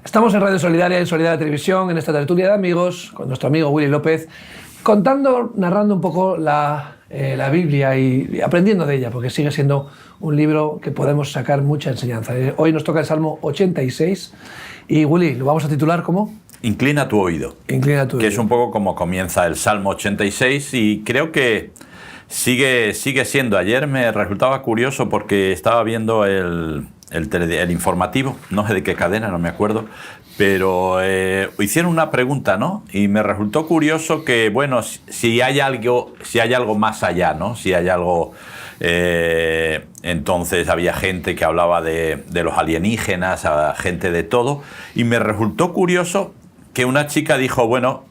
Estamos en Radio Solidaria, en Solidaria Televisión, en esta tertulia de amigos, con nuestro amigo Willy López, narrando un poco la Biblia y aprendiendo de ella, porque sigue siendo un libro que podemos sacar mucha enseñanza. Hoy nos toca el Salmo 86 y Willy, lo vamos a titular ¿cómo? Inclina tu oído. Inclina tu oído. Que es un poco como comienza el Salmo 86 y creo que sigue siendo. Ayer me resultaba curioso porque estaba viendo el informativo, no sé de qué cadena, no me acuerdo, pero hicieron una pregunta, ¿no? Y me resultó curioso que, bueno, si hay algo más allá, ¿no? Si hay algo... entonces había gente que hablaba de los alienígenas, gente de todo, y me resultó curioso que una chica dijo, bueno,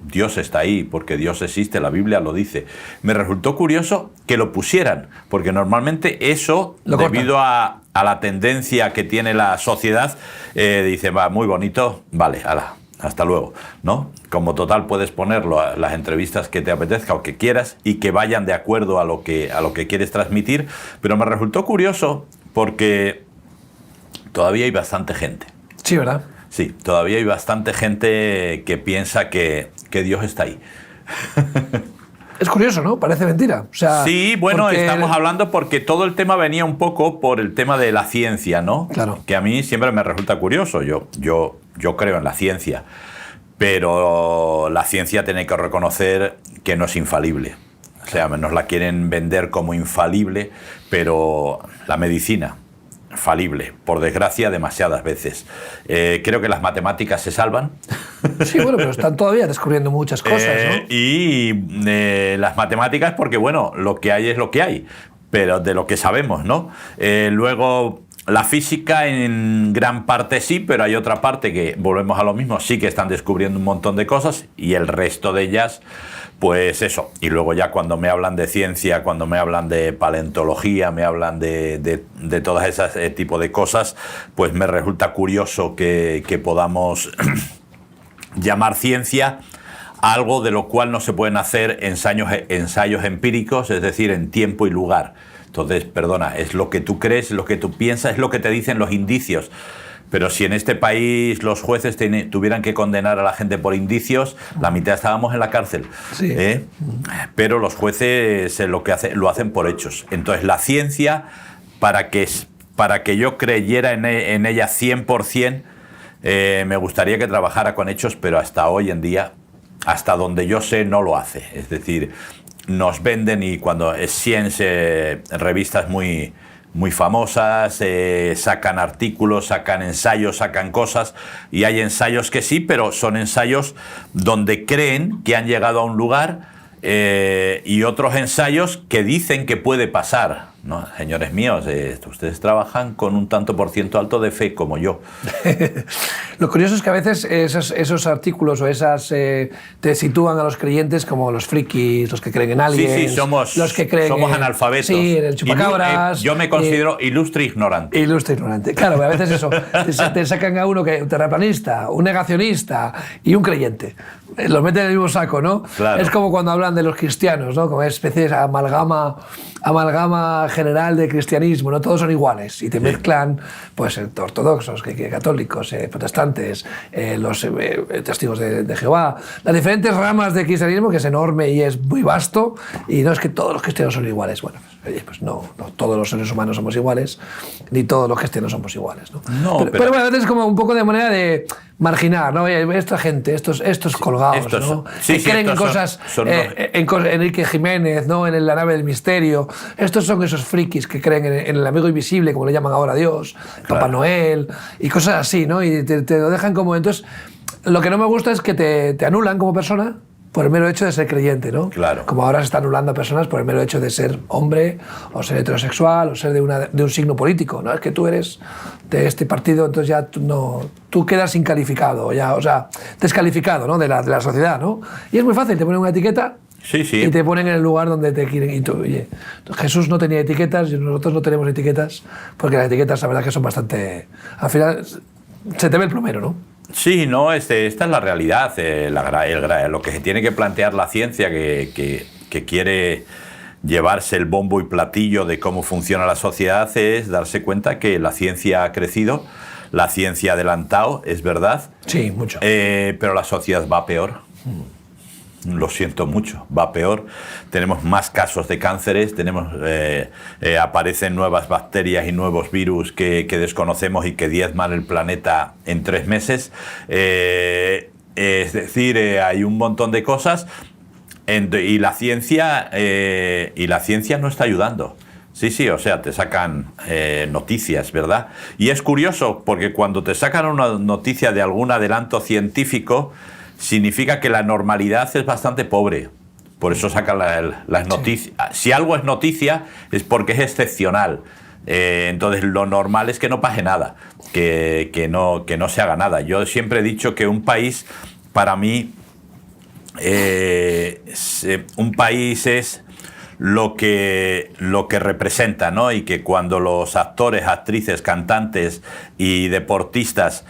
Dios está ahí, porque Dios existe, la Biblia lo dice. Me resultó curioso que lo pusieran, porque normalmente eso, debido a la tendencia que tiene la sociedad, dice, va, muy bonito, vale, ala, hasta luego, ¿no? Como total puedes ponerlo a las entrevistas que te apetezca o que quieras y que vayan de acuerdo a lo que quieres transmitir, pero me resultó curioso porque todavía hay bastante gente. Sí, ¿verdad? Sí, todavía hay bastante gente que piensa que Dios está ahí. Es curioso, ¿no? Parece mentira. O sea, sí, bueno, estamos hablando porque todo el tema venía un poco por el tema de la ciencia, ¿no? Claro. Que a mí siempre me resulta curioso. Yo creo en la ciencia, pero la ciencia tiene que reconocer que no es infalible. O sea, nos la quieren vender como infalible, pero la medicina... falible, por desgracia, demasiadas veces. Creo que las matemáticas se salvan. Sí, bueno, pero están todavía descubriendo muchas cosas, ¿no? Y las matemáticas, porque bueno, lo que hay es lo que hay, pero de lo que sabemos, ¿no? Luego, la física en gran parte sí, pero hay otra parte que, volvemos a lo mismo, sí que están descubriendo un montón de cosas y el resto de ellas... Pues eso, y luego ya cuando me hablan de ciencia, cuando me hablan de paleontología, me hablan de todas esas tipo de cosas, pues me resulta curioso que podamos llamar ciencia a algo de lo cual no se pueden hacer ensayos empíricos, es decir, en tiempo y lugar. Entonces, perdona, es lo que tú crees, lo que tú piensas, es lo que te dicen los indicios. Pero si en este país los jueces tuvieran que condenar a la gente por indicios, la mitad estábamos en la cárcel. Sí. Pero los jueces lo hacen por hechos. Entonces la ciencia, para que yo creyera en ella 100%, me gustaría que trabajara con hechos, pero hasta hoy en día, hasta donde yo sé, no lo hace. Es decir, nos venden y cuando es Science, revistas muy famosas, sacan artículos, sacan ensayos, sacan cosas, y hay ensayos que sí, pero son ensayos donde creen que han llegado a un lugar, y otros ensayos que dicen que puede pasar. No, señores míos, ustedes trabajan con un tanto por ciento alto de fe como yo. Lo curioso es que a veces esos artículos o esas te sitúan a los creyentes como los frikis, los que creen en aliens. Sí, somos analfabetos. Sí, en el chupacabras. Yo me considero ilustre ignorante. Ilustre ignorante. Claro, a veces eso. te sacan a uno que un terraplanista, un negacionista y un creyente. Los meten en el mismo saco, ¿no? Claro. Es como cuando hablan de los cristianos, ¿no? Como una especie de amalgama general de cristianismo, no todos son iguales y te mezclan pues ortodoxos, católicos, protestantes, los testigos de Jehová, las diferentes ramas de cristianismo, que es enorme y es muy vasto, y no es que todos los cristianos son iguales. Bueno, pues no todos los seres humanos somos iguales, ni todos los cristianos somos iguales, ¿no? Pero bueno, a veces es como un poco de manera de marginar, ¿no? Esta gente, estos colgados, ¿no? Que creen en cosas, en Enrique Jiménez, ¿no? En la nave del misterio. Estos son esos frikis que creen en el amigo invisible, como le llaman ahora a Dios, claro. Papá Noel, y cosas así, ¿no? Y te lo dejan como... Entonces, lo que no me gusta es que te anulan como persona por el mero hecho de ser creyente, ¿no? Claro. Como ahora se está anulando a personas por el mero hecho de ser hombre, o ser heterosexual, o ser de un signo político, ¿no? Es que tú eres de este partido, entonces ya tú quedas incalificado, ya, o sea, descalificado, ¿no? de la sociedad, ¿no? Y es muy fácil, te ponen una etiqueta. Sí. Y te ponen en el lugar donde te quieren. Y tú, oye, Jesús no tenía etiquetas y nosotros no tenemos etiquetas, porque las etiquetas, la verdad, que son bastante... Al final, se te ve el plomero, ¿no? Sí, no, esta es la realidad. Lo que se tiene que plantear la ciencia, que quiere llevarse el bombo y platillo de cómo funciona la sociedad, es darse cuenta que la ciencia ha crecido, la ciencia ha adelantado, es verdad. Sí, mucho. Pero la sociedad va peor. Lo siento mucho, va peor. Tenemos más casos de cánceres, aparecen nuevas bacterias y nuevos virus que desconocemos y que diezman el planeta en 3 meses. Es decir, hay un montón de cosas y la ciencia no está ayudando. Sí, o sea, te sacan noticias, ¿verdad? Y es curioso porque cuando te sacan una noticia de algún adelanto científico, significa que la normalidad es bastante pobre. Por eso sacan las noticias. Sí. Si algo es noticia es porque es excepcional. Entonces lo normal es que no pase nada, que no se haga nada. Yo siempre he dicho que un país, para mí, un país es lo que representa, ¿no? Y que cuando los actores, actrices, cantantes y deportistas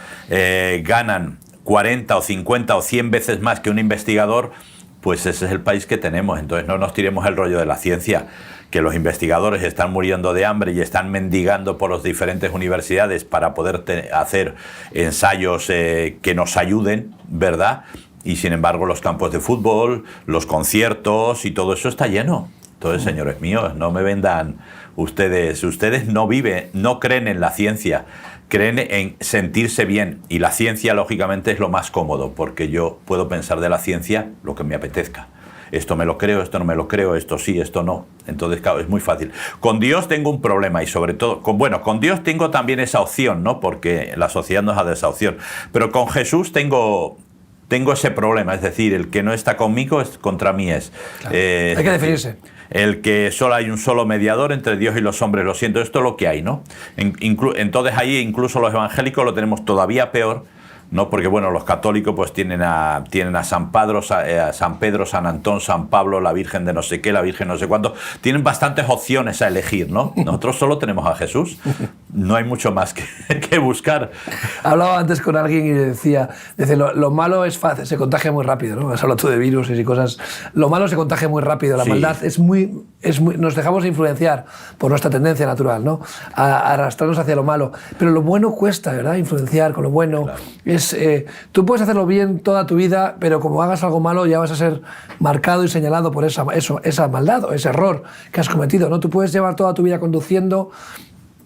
ganan 40 o 50 o 100 veces más que un investigador, pues ese es el país que tenemos. Entonces no nos tiremos el rollo de la ciencia, que los investigadores están muriendo de hambre y están mendigando por las diferentes universidades para poder hacer ensayos que nos ayuden, ¿verdad? Y sin embargo los campos de fútbol, los conciertos y todo eso está lleno. Entonces, señores míos, no me vendan ustedes no creen en la ciencia, creen en sentirse bien, y la ciencia lógicamente es lo más cómodo, porque yo puedo pensar de la ciencia lo que me apetezca. Esto me lo creo, esto no me lo creo, esto sí, esto no. Entonces, claro, es muy fácil. Con Dios tengo un problema, y sobre todo, con Dios tengo también esa opción, ¿no? Porque la sociedad nos da esa opción. Pero con Jesús tengo ese problema, es decir, el que no está conmigo es contra mí es. Claro. Hay que definirse. El que solo hay un solo mediador entre Dios y los hombres, lo siento, esto es lo que hay, ¿no? Entonces ahí incluso los evangélicos lo tenemos todavía peor, ¿no? Porque bueno, los católicos pues tienen a San Pedro, San Antón, San Pablo, la Virgen de no sé qué, la Virgen no sé cuánto. Tienen bastantes opciones a elegir, ¿no? Nosotros solo tenemos a Jesús. No hay mucho más que buscar. Hablaba antes con alguien y decía lo malo es fácil, se contagia muy rápido, ¿no? Has hablado tú de virus y cosas. Lo malo se contagia muy rápido, la maldad es muy... Nos dejamos influenciar por nuestra tendencia natural, ¿no? A arrastrarnos hacia lo malo. Pero lo bueno cuesta, ¿verdad? Influenciar con lo bueno. Claro. Tú puedes hacerlo bien toda tu vida, pero como hagas algo malo ya vas a ser marcado y señalado por esa maldad o ese error que has cometido, ¿no? Tú puedes llevar toda tu vida conduciendo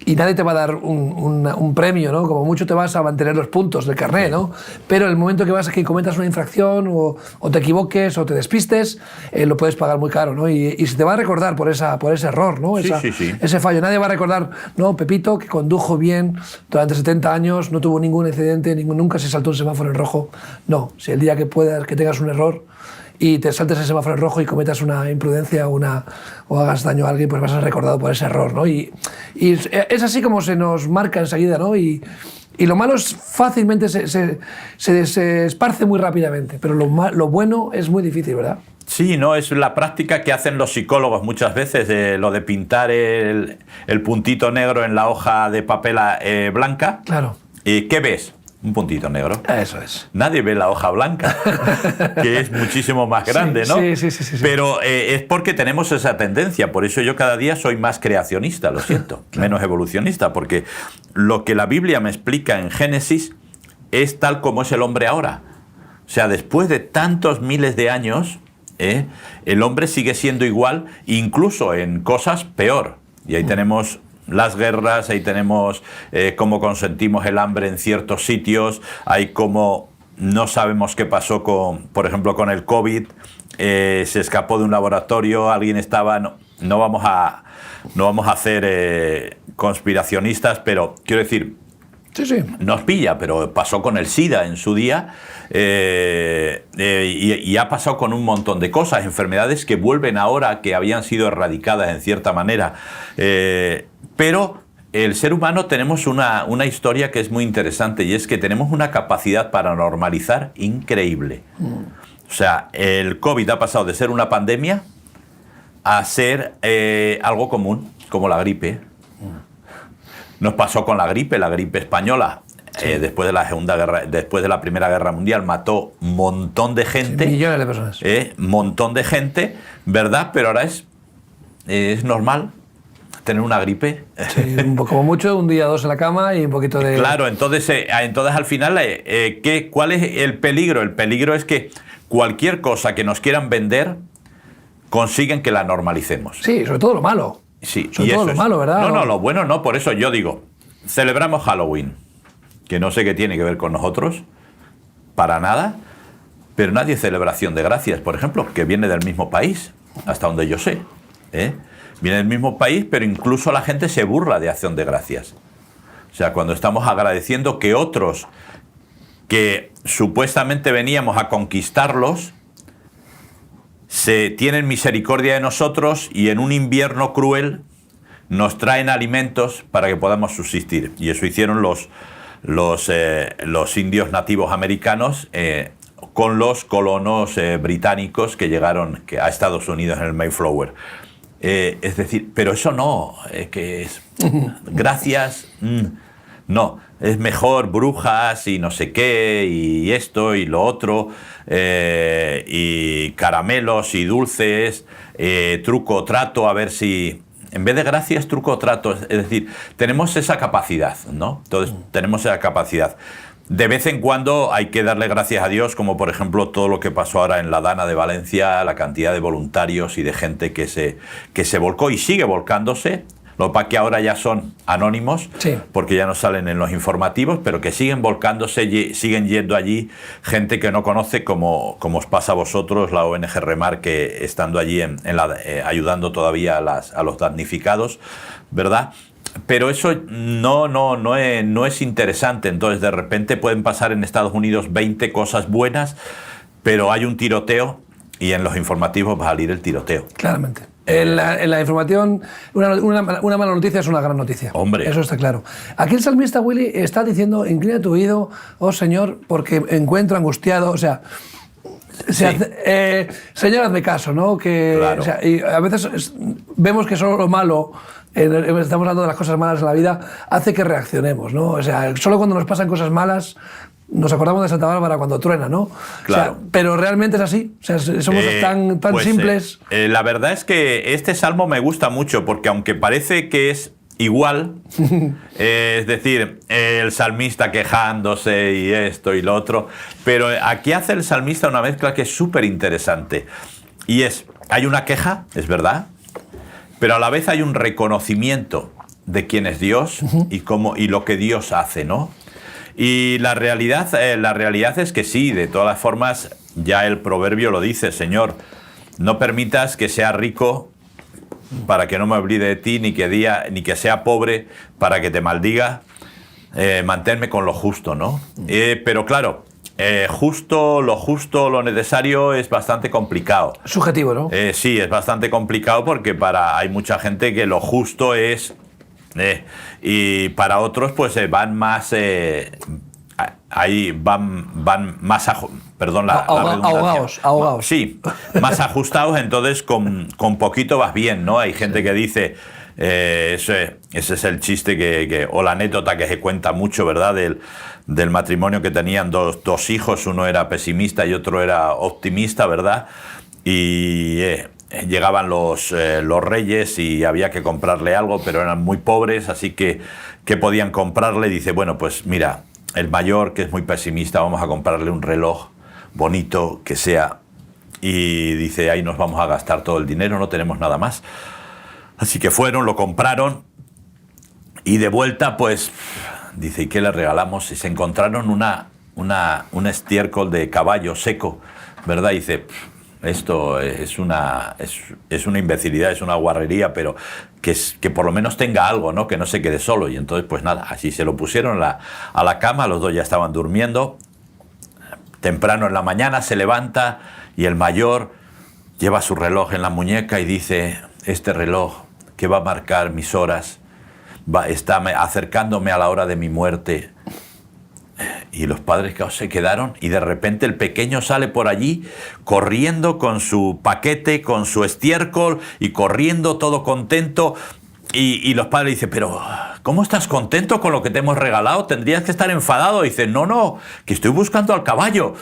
y nadie te va a dar un premio, ¿no? Como mucho te vas a mantener los puntos del carnet, ¿no? Pero el momento que cometas una infracción o te equivoques o te despistes, lo puedes pagar muy caro, ¿no? Y se te va a recordar por ese error, ¿no? Ese fallo. Nadie va a recordar, no, Pepito, que condujo bien durante 70 años, no tuvo ningún incidente, nunca se saltó un semáforo en rojo. No, si el día que tengas un error y te saltes el semáforo en rojo y cometas una imprudencia o hagas daño a alguien, pues vas a ser recordado por ese error, ¿no? Y es así como se nos marca enseguida, ¿no? Y lo malo fácilmente se esparce muy rápidamente, pero lo bueno es muy difícil, ¿verdad? Sí, no, es la práctica que hacen los psicólogos muchas veces, lo de pintar el puntito negro en la hoja de papel blanca. Claro. ¿Y qué ves? Un puntito negro. Eso es. Nadie ve la hoja blanca, que es muchísimo más grande, ¿no? Sí. Pero es porque tenemos esa tendencia. Por eso yo cada día soy más creacionista, lo siento, claro. Menos evolucionista, porque lo que la Biblia me explica en Génesis es tal como es el hombre ahora. O sea, después de tantos miles de años, el hombre sigue siendo igual, incluso en cosas peor. Y ahí tenemos las guerras, ahí tenemos cómo consentimos el hambre en ciertos sitios, hay cómo no sabemos qué pasó por ejemplo, con el COVID, se escapó de un laboratorio, alguien estaba... No vamos a hacer conspiracionistas, pero quiero decir... Sí. Nos pilla, pero pasó con el SIDA en su día y ha pasado con un montón de cosas, enfermedades que vuelven ahora, que habían sido erradicadas en cierta manera. Pero el ser humano tenemos una historia que es muy interesante, y es que tenemos una capacidad para normalizar increíble. O sea, el COVID ha pasado de ser una pandemia a ser algo común, como la gripe. Nos pasó con la gripe española. Sí. Después de la Primera Guerra Mundial mató un montón de gente. Sí, millones de personas. Montón de gente, ¿verdad? Pero ahora es normal. tener una gripe. Sí, como mucho, un día o dos en la cama y un poquito de... Claro, entonces al final, ¿cuál es el peligro? El peligro es que cualquier cosa que nos quieran vender, consiguen que la normalicemos. Sí, sobre todo lo malo. Sí, sobre todo lo malo, ¿verdad? No, lo bueno no, por eso yo digo, celebramos Halloween, que no sé qué tiene que ver con nosotros, para nada, pero nadie celebra Acción de Gracias, por ejemplo, que viene del mismo país, hasta donde yo sé. Viene del mismo país, pero incluso la gente se burla de Acción de Gracias. O sea, cuando estamos agradeciendo que otros que supuestamente veníamos a conquistarlos, se tienen misericordia de nosotros y en un invierno cruel nos traen alimentos para que podamos subsistir. Y eso hicieron los indios nativos americanos con los colonos británicos que llegaron a Estados Unidos en el Mayflower. Es decir, pero eso no, que es gracias, no, es mejor brujas y no sé qué, y esto y lo otro, y caramelos y dulces, truco, trato, a ver si... En vez de gracias, truco, trato, es decir, tenemos esa capacidad, ¿no? Entonces, tenemos esa capacidad. De vez en cuando hay que darle gracias a Dios, como por ejemplo todo lo que pasó ahora en la Dana de Valencia, la cantidad de voluntarios y de gente que se volcó y sigue volcándose. Lo que pasa es que ahora ya son anónimos, sí, porque ya no salen en los informativos, pero que siguen volcándose, siguen yendo allí gente que no conoce, como os pasa a vosotros, la ONG Remar, que estando allí ayudando todavía a los damnificados, ¿verdad? Pero eso no es interesante. Entonces, de repente pueden pasar en Estados Unidos 20 cosas buenas, pero hay un tiroteo y en los informativos va a salir el tiroteo. Claramente. En la información, una mala noticia es una gran noticia. Hombre. Eso está claro. Aquí el salmista, Willy, está diciendo: inclina tu oído, oh Señor, porque encuentro angustiado. O sea, Señor, hazme caso, ¿no? Claro. O sea, y a veces vemos que solo lo malo, estamos hablando de las cosas malas en la vida, hace que reaccionemos, ¿no? O sea, solo cuando nos pasan cosas malas nos acordamos de Santa Bárbara cuando truena, ¿no? Claro. O sea, pero realmente es así. O sea, somos tan pues, simples. La verdad es que este salmo me gusta mucho, porque aunque parece que es igual, es decir, el salmista quejándose y esto y lo otro, pero aquí hace el salmista una mezcla que es súper interesante. Y hay una queja, es verdad, pero a la vez hay un reconocimiento de quién es Dios y lo que Dios hace, ¿no? Y la realidad es que sí, de todas formas, ya el proverbio lo dice: Señor, no permitas que sea rico para que no me olvide de ti, ni que sea pobre para que te maldiga, manténme con lo justo, ¿no? Pero claro, lo necesario es bastante complicado. Subjetivo, ¿no? Sí, es bastante complicado porque hay mucha gente que lo justo es... y para otros pues van más ahí van más ahogados. Sí, más ajustados. Entonces con poquito vas bien, ¿no? Hay gente que dice ese es el chiste o la anécdota que se cuenta mucho, ¿verdad? Del matrimonio que tenían dos hijos, uno era pesimista y otro era optimista, ¿verdad? Y llegaban los reyes y había que comprarle algo, pero eran muy pobres, así que ¿qué podían comprarle? Dice, bueno, pues mira, el mayor, que es muy pesimista, vamos a comprarle un reloj bonito que sea. Y dice, ahí nos vamos a gastar todo el dinero, no tenemos nada más. Así que fueron, lo compraron y de vuelta, pues, dice, ¿y qué le regalamos? Y se encontraron un estiércol de caballo seco, ¿verdad? Y dice... Esto es una imbecilidad, es una guarrería, pero que por lo menos tenga algo, ¿no? Que no se quede solo. Y entonces, pues nada, así se lo pusieron a la cama, los dos ya estaban durmiendo. Temprano en la mañana se levanta y el mayor lleva su reloj en la muñeca y dice, este reloj que va a marcar mis horas, está acercándome a la hora de mi muerte. Y los padres se quedaron y de repente el pequeño sale por allí corriendo con su paquete, con su estiércol y corriendo todo contento y los padres dicen, pero ¿cómo estás contento con lo que te hemos regalado? Tendrías que estar enfadado. Y dice, no, que estoy buscando al caballo.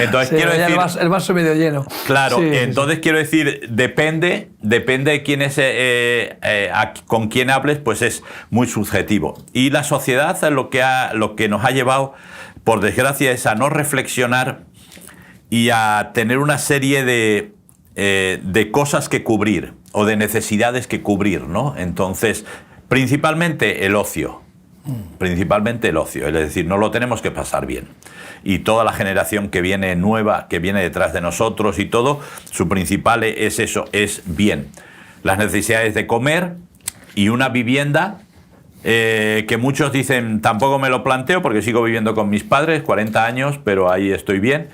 Entonces quiero decir... El vaso medio lleno. Claro, entonces quiero decir, depende de quién es, con quién hables, pues es muy subjetivo. Y la sociedad lo que nos ha llevado, por desgracia, es a no reflexionar y a tener una serie de cosas que cubrir o de necesidades que cubrir, ¿no? Entonces, principalmente el ocio. Principalmente el ocio, es decir, no lo tenemos que pasar bien. Y toda la generación que viene nueva, que viene detrás de nosotros y todo, su principal es eso, es bien. Las necesidades de comer y una vivienda que muchos dicen, tampoco me lo planteo porque sigo viviendo con mis padres, 40 años, pero ahí estoy bien.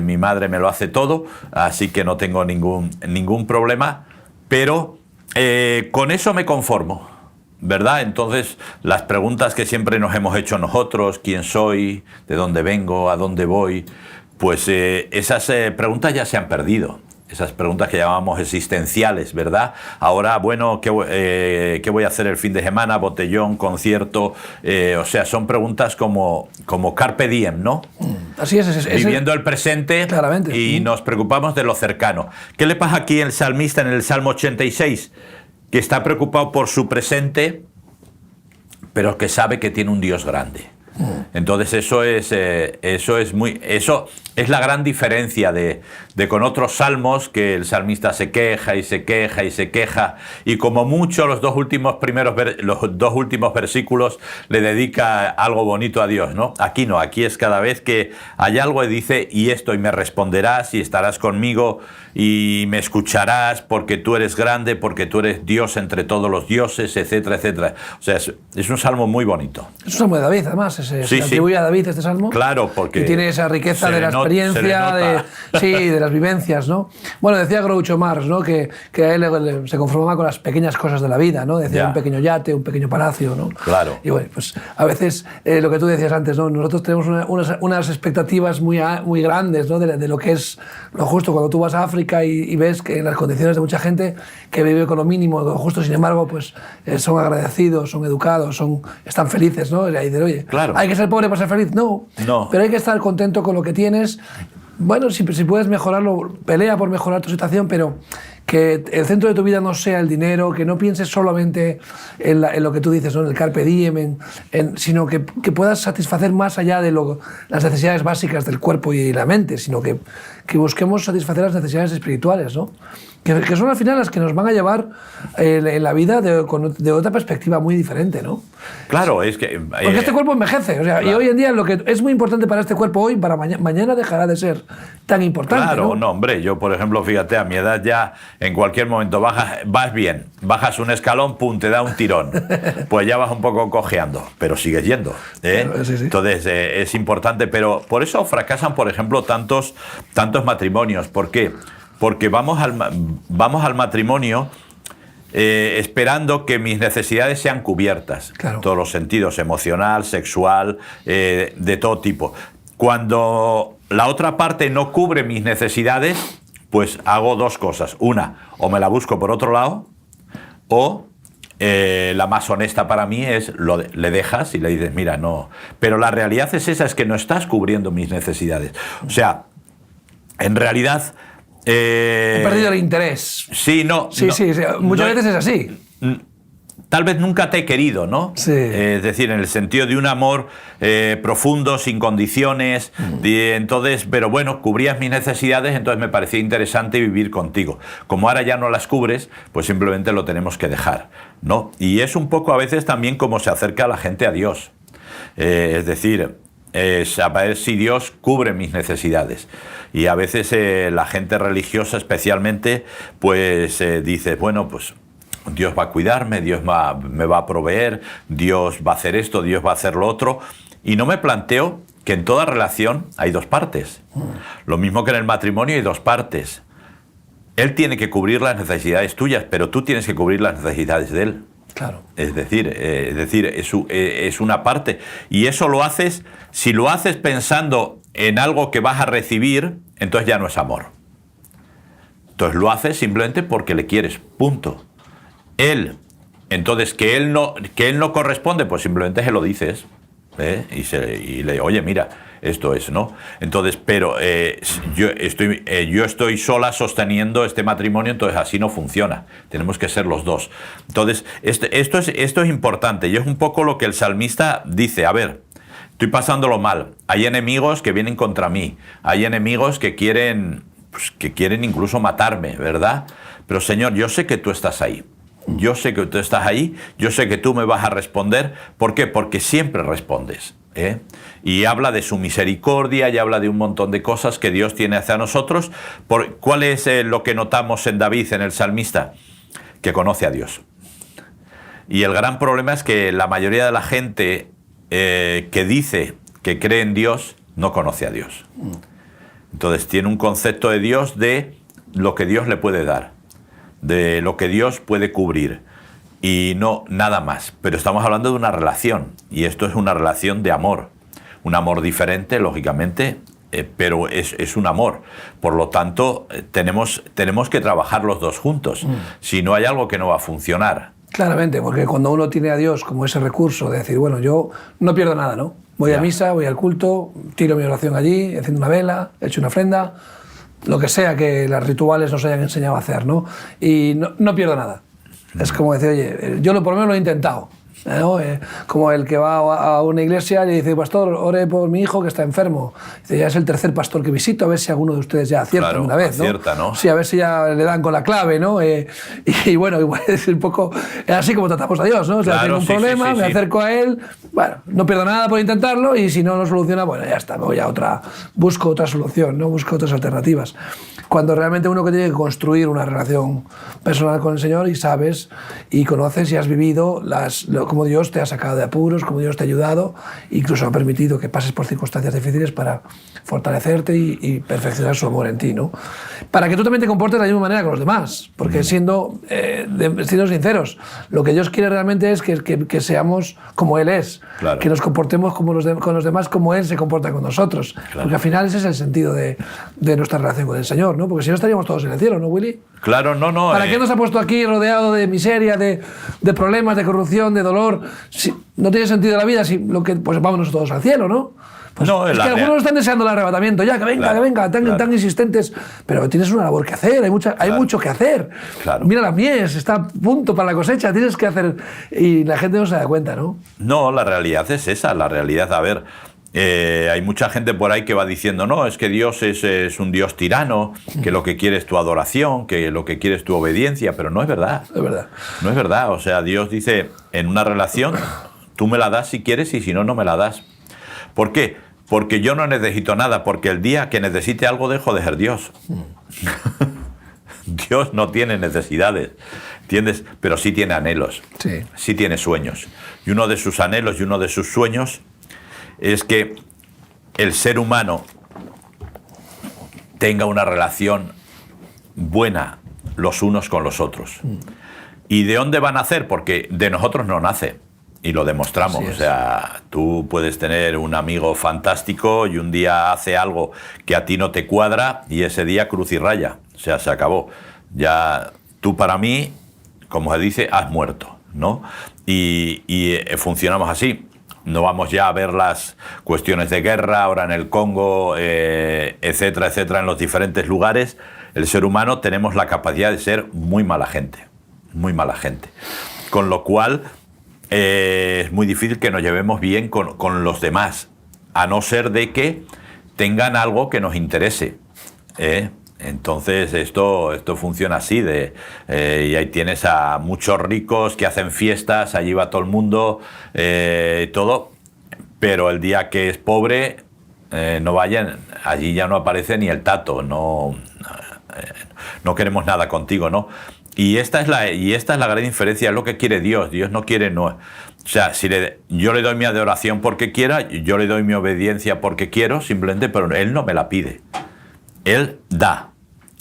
Mi madre me lo hace todo, así que no tengo ningún problema, pero con eso me conformo, ¿verdad? Entonces, las preguntas que siempre nos hemos hecho nosotros, quién soy, de dónde vengo, a dónde voy, pues esas preguntas ya se han perdido. Esas preguntas que llamamos existenciales, ¿verdad? Ahora, bueno, ¿qué voy a hacer el fin de semana? Botellón, concierto. O sea, son preguntas como carpe diem, ¿no? Así es. Viviendo el presente, claramente. Y nos preocupamos de lo cercano. ¿Qué le pasa aquí al salmista en el Salmo 86? Que está preocupado por su presente, pero que sabe que tiene un Dios grande. Entonces eso es la gran diferencia de con otros salmos, que el salmista se queja y se queja y se queja, y como mucho los dos últimos versículos le dedica algo bonito a Dios, ¿no? Aquí no, aquí es cada vez que hay algo y dice, y me responderás y estarás conmigo y me escucharás porque tú eres grande, porque tú eres Dios entre todos los dioses, etcétera, etcétera. O sea, es un salmo muy bonito. Es un salmo de David, además. Se atribuye a David este salmo. Claro, porque... Y tiene esa riqueza de la experiencia, de las vivencias, ¿no? Bueno, decía Groucho Marx, ¿no? Que a él se conformaba con las pequeñas cosas de la vida, ¿no? Decía un pequeño yate, un pequeño palacio, ¿no? Claro. Y bueno, pues a veces lo que tú decías antes, ¿no? Nosotros tenemos unas expectativas muy grandes, ¿no? De lo que es lo justo. Cuando tú vas a África y ves que en las condiciones de mucha gente que vive con lo mínimo, lo justo, sin embargo, pues son agradecidos, son educados, están felices, ¿no? Y dices, oye, claro. ¿hay que ser pobre para ser feliz? No. Pero hay que estar contento con lo que tienes. Bueno, si puedes mejorarlo, pelea por mejorar tu situación, pero que el centro de tu vida no sea el dinero, que no pienses solamente en lo que tú dices, ¿no? En el carpe diem, sino que puedas satisfacer más allá de las necesidades básicas del cuerpo y la mente, sino que busquemos satisfacer las necesidades espirituales, ¿no? Que son al final las que nos van a llevar en la vida de otra perspectiva muy diferente, ¿no? Claro, es que... Porque este cuerpo envejece, o sea, claro. Y hoy en día lo que es muy importante para este cuerpo hoy, para mañana dejará de ser tan importante. Claro, no, hombre, yo por ejemplo, fíjate, a mi edad ya en cualquier momento vas bien, bajas un escalón, pum, te da un tirón, pues ya vas un poco cojeando, pero sigues yendo, ¿eh? Claro, sí. Entonces es importante, pero por eso fracasan, por ejemplo, tantos matrimonios. ¿Por qué? Porque vamos al matrimonio esperando que mis necesidades sean cubiertas, claro. En todos los sentidos, emocional, sexual, de todo tipo. Cuando la otra parte no cubre mis necesidades, pues hago dos cosas. Una, o me la busco por otro lado, o la más honesta para mí es le dejas y le dices, mira, no. Pero la realidad es esa, es que no estás cubriendo mis necesidades. O sea, en realidad... He perdido el interés. Sí, no. Sí, muchas veces es así. Tal vez nunca te he querido, ¿no? Sí. Es decir, en el sentido de un amor profundo, sin condiciones. Entonces, pero bueno, cubrías mis necesidades, entonces me parecía interesante vivir contigo. Como ahora ya no las cubres, pues simplemente lo tenemos que dejar, ¿no? Y es un poco a veces también como se acerca la gente a Dios. Es decir... a ver si Dios cubre mis necesidades. Y a veces la gente religiosa especialmente pues dice, bueno, pues Dios va a cuidarme, Dios me va a proveer, Dios va a hacer esto, Dios va a hacer lo otro. Y no me planteo que en toda relación hay dos partes. Lo mismo que en el matrimonio hay dos partes. Él tiene que cubrir las necesidades tuyas, pero tú tienes que cubrir las necesidades de él. Claro. Es decir, es una parte. Y eso lo haces, si lo haces pensando en algo que vas a recibir, entonces ya no es amor. Entonces lo haces simplemente porque le quieres, punto. Él Entonces, que él no corresponde, pues simplemente se lo dices, ¿eh? Y le digo, oye, mira, esto es, ¿no? Entonces, pero yo estoy sola sosteniendo este matrimonio, entonces así no funciona. Tenemos que ser los dos. Entonces, esto es importante y es un poco lo que el salmista dice. A ver, estoy pasándolo mal. Hay enemigos que vienen contra mí. Hay enemigos que quieren incluso matarme, ¿verdad? Pero Señor, yo sé que tú estás ahí. Yo sé que tú estás ahí, yo sé que tú me vas a responder. ¿Por qué? Porque siempre respondes, ¿eh? Y habla de su misericordia y habla de un montón de cosas que Dios tiene hacia nosotros. ¿Cuál es lo que notamos en David, en el salmista? Que conoce a Dios. Y el gran problema es que la mayoría de la gente que dice que cree en Dios no conoce a Dios. Entonces tiene un concepto de Dios de lo que Dios le puede dar, de lo que Dios puede cubrir y no nada más. Pero estamos hablando de una relación y esto es una relación de amor, un amor diferente, lógicamente, pero es un amor. Por lo tanto, tenemos que trabajar los dos juntos. Si no, hay algo que no va a funcionar. Claramente, porque cuando uno tiene a Dios como ese recurso de decir, bueno, yo no pierdo nada, ¿no? Voy a misa, voy al culto, tiro mi oración allí, enciendo una vela, echo una ofrenda, lo que sea que los rituales nos hayan enseñado a hacer, ¿no? Y no pierdo nada. Es como decir, oye, yo por lo menos lo he intentado, ¿no? Como el que va a una iglesia y dice, pastor, ore por mi hijo que está enfermo. Dice, ya es el tercer pastor que visito, a ver si alguno de ustedes ya acierta, claro, una vez, ¿no? Acierta, ¿no? Sí, a ver si ya le dan con la clave, ¿no? Y bueno, igual es un poco así como tratamos a Dios, ¿no? O sea, claro, tengo un problema, me acerco a él, bueno, no pierdo nada por intentarlo y si no lo soluciona, bueno, ya está, me voy a busco otra solución, ¿no? Busco otras alternativas. Cuando realmente uno que tiene que construir una relación personal con el Señor y sabes y conoces y has vivido cómo Dios te ha sacado de apuros, cómo Dios te ha ayudado, incluso ha permitido que pases por circunstancias difíciles para fortalecerte y perfeccionar su amor en ti, ¿no? Para que tú también te comportes de la misma manera con los demás, porque siendo sinceros, lo que Dios quiere realmente es que seamos como Él es, claro, que nos comportemos con los demás como Él se comporta con nosotros, claro, porque al final ese es el sentido de nuestra relación con el Señor, ¿no? Porque si no estaríamos todos en el cielo, ¿no, Willy? Claro, no. ¿Para qué nos ha puesto aquí rodeado de miseria, de problemas, de corrupción, de dolor? Si no tiene sentido la vida, pues vámonos todos al cielo, ¿no? Pues no, es que algunos están deseando el arrebatamiento, ya, que venga, tan insistentes, pero tienes una labor que hacer, hay mucho que hacer. Claro. Mira la mies, está a punto para la cosecha, tienes que hacer, y la gente no se da cuenta, ¿no? No, la realidad es esa, la realidad, a ver, hay mucha gente por ahí que va diciendo, no, es que Dios es un Dios tirano, que lo que quiere es tu adoración, que lo que quiere es tu obediencia, pero no es verdad. Es verdad. No es verdad, o sea, Dios dice, en una relación, tú me la das si quieres y si no, no me la das. ¿Por qué? Porque yo no necesito nada, porque el día que necesite algo dejo de ser Dios. Dios no tiene necesidades, ¿entiendes? Pero sí tiene anhelos, sí tiene sueños. Y uno de sus anhelos y uno de sus sueños es que el ser humano tenga una relación buena los unos con los otros. ¿Y de dónde van a nacer? Porque de nosotros no nace. Y lo demostramos, o sea, tú puedes tener un amigo fantástico y un día hace algo que a ti no te cuadra y ese día cruz y raya, o sea, se acabó. Ya tú para mí, como se dice, has muerto, ¿no? Y funcionamos así. No vamos ya a ver las cuestiones de guerra ahora en el Congo, etcétera, etcétera, en los diferentes lugares. El ser humano tenemos la capacidad de ser muy mala gente, muy mala gente. Con lo cual es muy difícil que nos llevemos bien con los demás, a no ser de que tengan algo que nos interese, ¿eh? Entonces esto funciona así, y ahí tienes a muchos ricos que hacen fiestas, allí va todo el mundo, todo, pero el día que es pobre, no vayan, allí ya no aparece ni el tato, no queremos nada contigo, ¿no? Y esta es la gran diferencia, es lo que quiere Dios. Dios no quiere, no. O sea, yo le doy mi adoración porque quiera, yo le doy mi obediencia porque quiero, simplemente, pero Él no me la pide. Él da.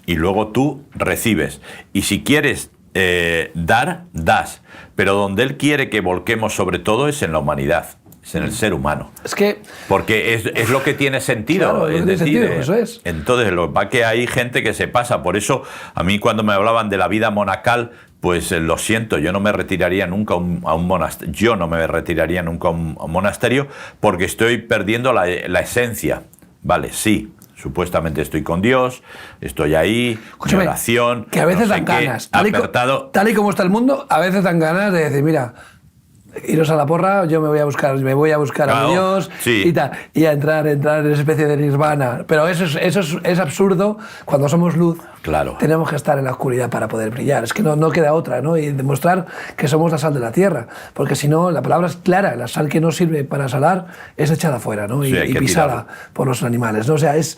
Y luego tú recibes. Y si quieres dar, das. Pero donde Él quiere que volquemos sobre todo es en la humanidad. Es en el ser humano. Es que... Porque es lo que tiene sentido. Claro, es tiene decir, sentido, eso es. Entonces, lo que pasa es que hay gente que se pasa. Por eso, a mí cuando me hablaban de la vida monacal, pues lo siento, yo no me retiraría nunca a un monasterio. Yo no me retiraría nunca a un monasterio porque estoy perdiendo la esencia. Vale, sí, supuestamente estoy con Dios, estoy ahí, Escúchame, mi oración, que a veces no sé dan qué, ganas. Tal y como está el mundo, a veces dan ganas de decir, mira, iros a la porra, yo me voy a buscar Claro, a mi Dios sí. y tal, y a entrar en esa especie de nirvana. Pero eso es absurdo. Cuando somos luz, Claro. tenemos que estar en la oscuridad para poder brillar. Es que no queda otra, ¿no? Y demostrar que somos la sal de la tierra. Porque si no, la palabra es clara, la sal que no sirve para salar es echada fuera, ¿no? Sí, hay y que pisada tirarla. por los animales, ¿no? O sea, es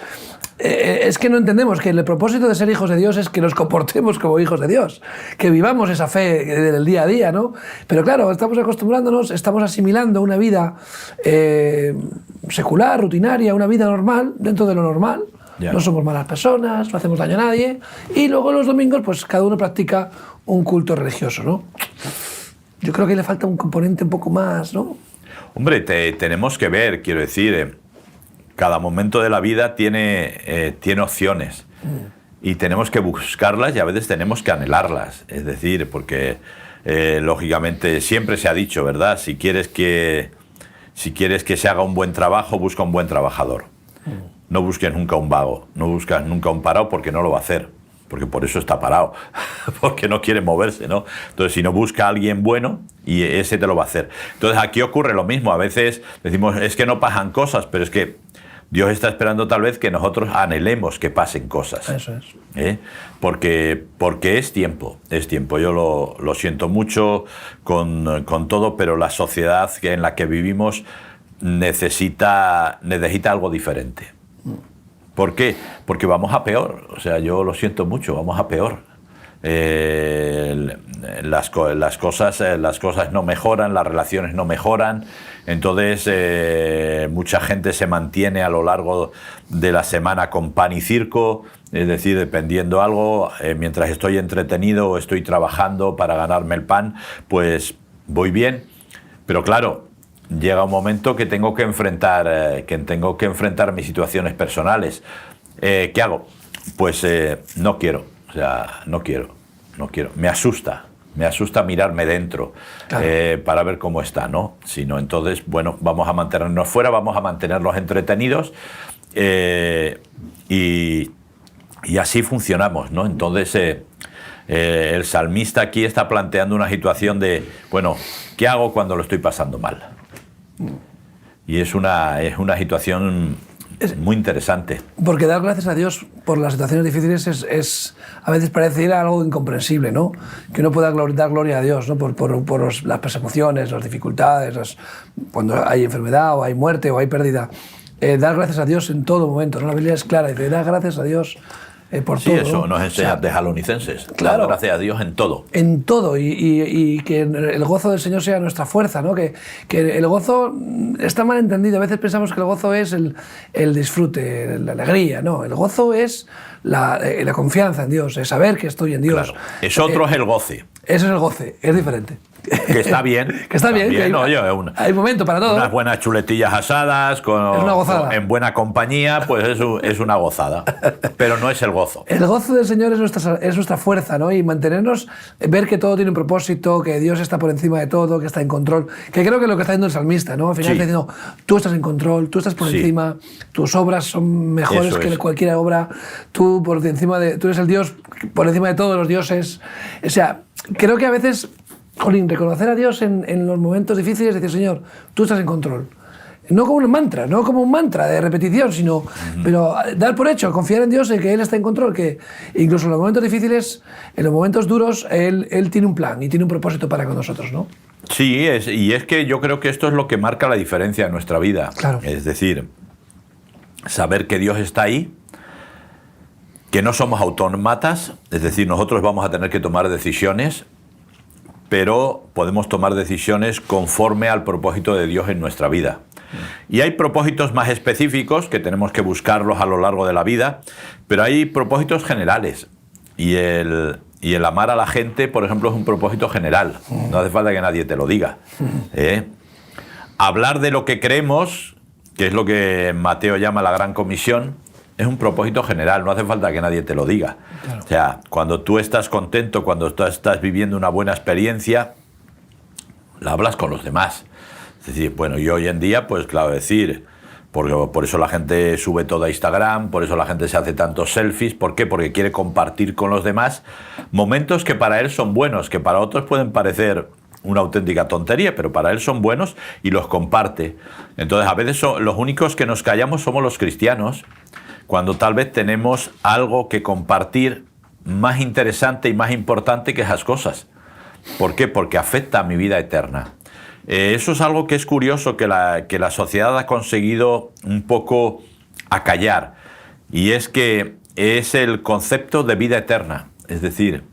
que no entendemos que el propósito de ser hijos de Dios es que nos comportemos como hijos de Dios, que vivamos esa fe del día a día, ¿no? Pero claro, estamos acostumbrándonos, estamos asimilando una vida secular, rutinaria, una vida normal, dentro de lo normal. Ya. No somos malas personas, no hacemos daño a nadie. Y luego los domingos, pues cada uno practica un culto religioso, ¿no? Yo creo que le falta un componente un poco más, ¿no? Hombre, tenemos que ver, quiero decir, cada momento de la vida tiene opciones y tenemos que buscarlas y a veces tenemos que anhelarlas. Es decir, porque lógicamente siempre se ha dicho, ¿verdad? Si quieres que se haga un buen trabajo, busca un buen trabajador. No busques nunca un vago, no buscas nunca un parado porque no lo va a hacer, porque por eso está parado, porque no quiere moverse, ¿no? Entonces, si no busca a alguien bueno, y ese te lo va a hacer. Entonces, aquí ocurre lo mismo. A veces decimos, es que no pasan cosas, pero es que Dios está esperando tal vez que nosotros anhelemos que pasen cosas. Eso es. Porque es tiempo, es tiempo. Yo lo siento mucho con todo, pero la sociedad en la que vivimos necesita algo diferente. ¿Por qué? Porque vamos a peor. O sea, yo lo siento mucho, vamos a peor. Las cosas no mejoran, las relaciones no mejoran. Entonces, mucha gente se mantiene a lo largo de la semana con pan y circo, es decir, dependiendo algo, mientras estoy entretenido o estoy trabajando para ganarme el pan, pues voy bien. Pero claro, llega un momento que tengo que enfrentar mis situaciones personales. ¿Qué hago? Pues no quiero. O sea, no quiero. Me asusta mirarme dentro, claro, para ver cómo está, ¿no? Si no, entonces, bueno, vamos a mantenernos fuera, vamos a mantenerlos entretenidos y así funcionamos, ¿no? Entonces, el salmista aquí está planteando una situación de, bueno, ¿qué hago cuando lo estoy pasando mal? Y es una situación muy interesante. Porque dar gracias a Dios por las situaciones difíciles es a veces parece algo incomprensible, ¿no? Que uno pueda dar gloria a Dios, ¿no? por las persecuciones, las dificultades, cuando hay enfermedad o hay muerte o hay pérdida. Dar gracias a Dios en todo momento, ¿no? La Biblia es clara, dice, dar gracias a Dios por sí, todo. Eso ¿no? nos enseña Tesalonicenses. Claro, dar gracias a Dios en todo. En todo, y que el gozo del Señor sea nuestra fuerza, ¿no? Que el gozo está mal entendido. A veces pensamos que el gozo es el disfrute, la alegría. No, el gozo es la confianza en Dios, es saber que estoy en Dios. Claro. Otro es el goce. Eso es el goce, es diferente. Que está bien. Que está bien. Que hay momento para todo. Unas buenas chuletillas asadas, es una gozada. en buena compañía, pues es una gozada. Pero no es el gozo. El gozo del Señor es nuestra fuerza, ¿no? Y mantenernos, ver que todo tiene un propósito, que Dios está por encima de todo, que está en control. Que creo que es lo que está haciendo el salmista, ¿no? Al final está diciendo, tú estás en control, tú estás por encima, tus obras son mejores que cualquier obra, tú eres el Dios por encima de todos los dioses. O sea, creo que a veces, jolín, reconocer a Dios en los momentos difíciles, decir, Señor, tú estás en control. No como un mantra, no como un mantra de repetición, sino pero dar por hecho, confiar en Dios, en que Él está en control, que incluso en los momentos difíciles, en los momentos duros, Él tiene un plan y tiene un propósito para con nosotros, ¿no? Sí, y es que yo creo que esto es lo que marca la diferencia en nuestra vida. Claro. Es decir, saber que Dios está ahí, que no somos autómatas, es decir, nosotros vamos a tener que tomar decisiones, pero podemos tomar decisiones conforme al propósito de Dios en nuestra vida. Y hay propósitos más específicos que tenemos que buscarlos a lo largo de la vida, pero hay propósitos generales. Y el amar a la gente, por ejemplo, es un propósito general. No hace falta que nadie te lo diga. Hablar de lo que creemos, que es lo que Mateo llama la Gran Comisión, es un propósito general, no hace falta que nadie te lo diga. Claro. O sea, cuando tú estás contento, cuando tú estás viviendo una buena experiencia, la hablas con los demás. Es decir, bueno, y hoy en día, pues claro, por eso la gente sube todo a Instagram, por eso la gente se hace tantos selfies. ¿Por qué? Porque quiere compartir con los demás momentos que para él son buenos, que para otros pueden parecer una auténtica tontería, pero para él son buenos y los comparte. Entonces, a veces los únicos que nos callamos somos los cristianos, cuando tal vez tenemos algo que compartir más interesante y más importante que esas cosas. ¿Por qué? Porque afecta a mi vida eterna. Eso es algo que es curioso, que la sociedad ha conseguido un poco acallar, y es que es el concepto de vida eterna. Es decir,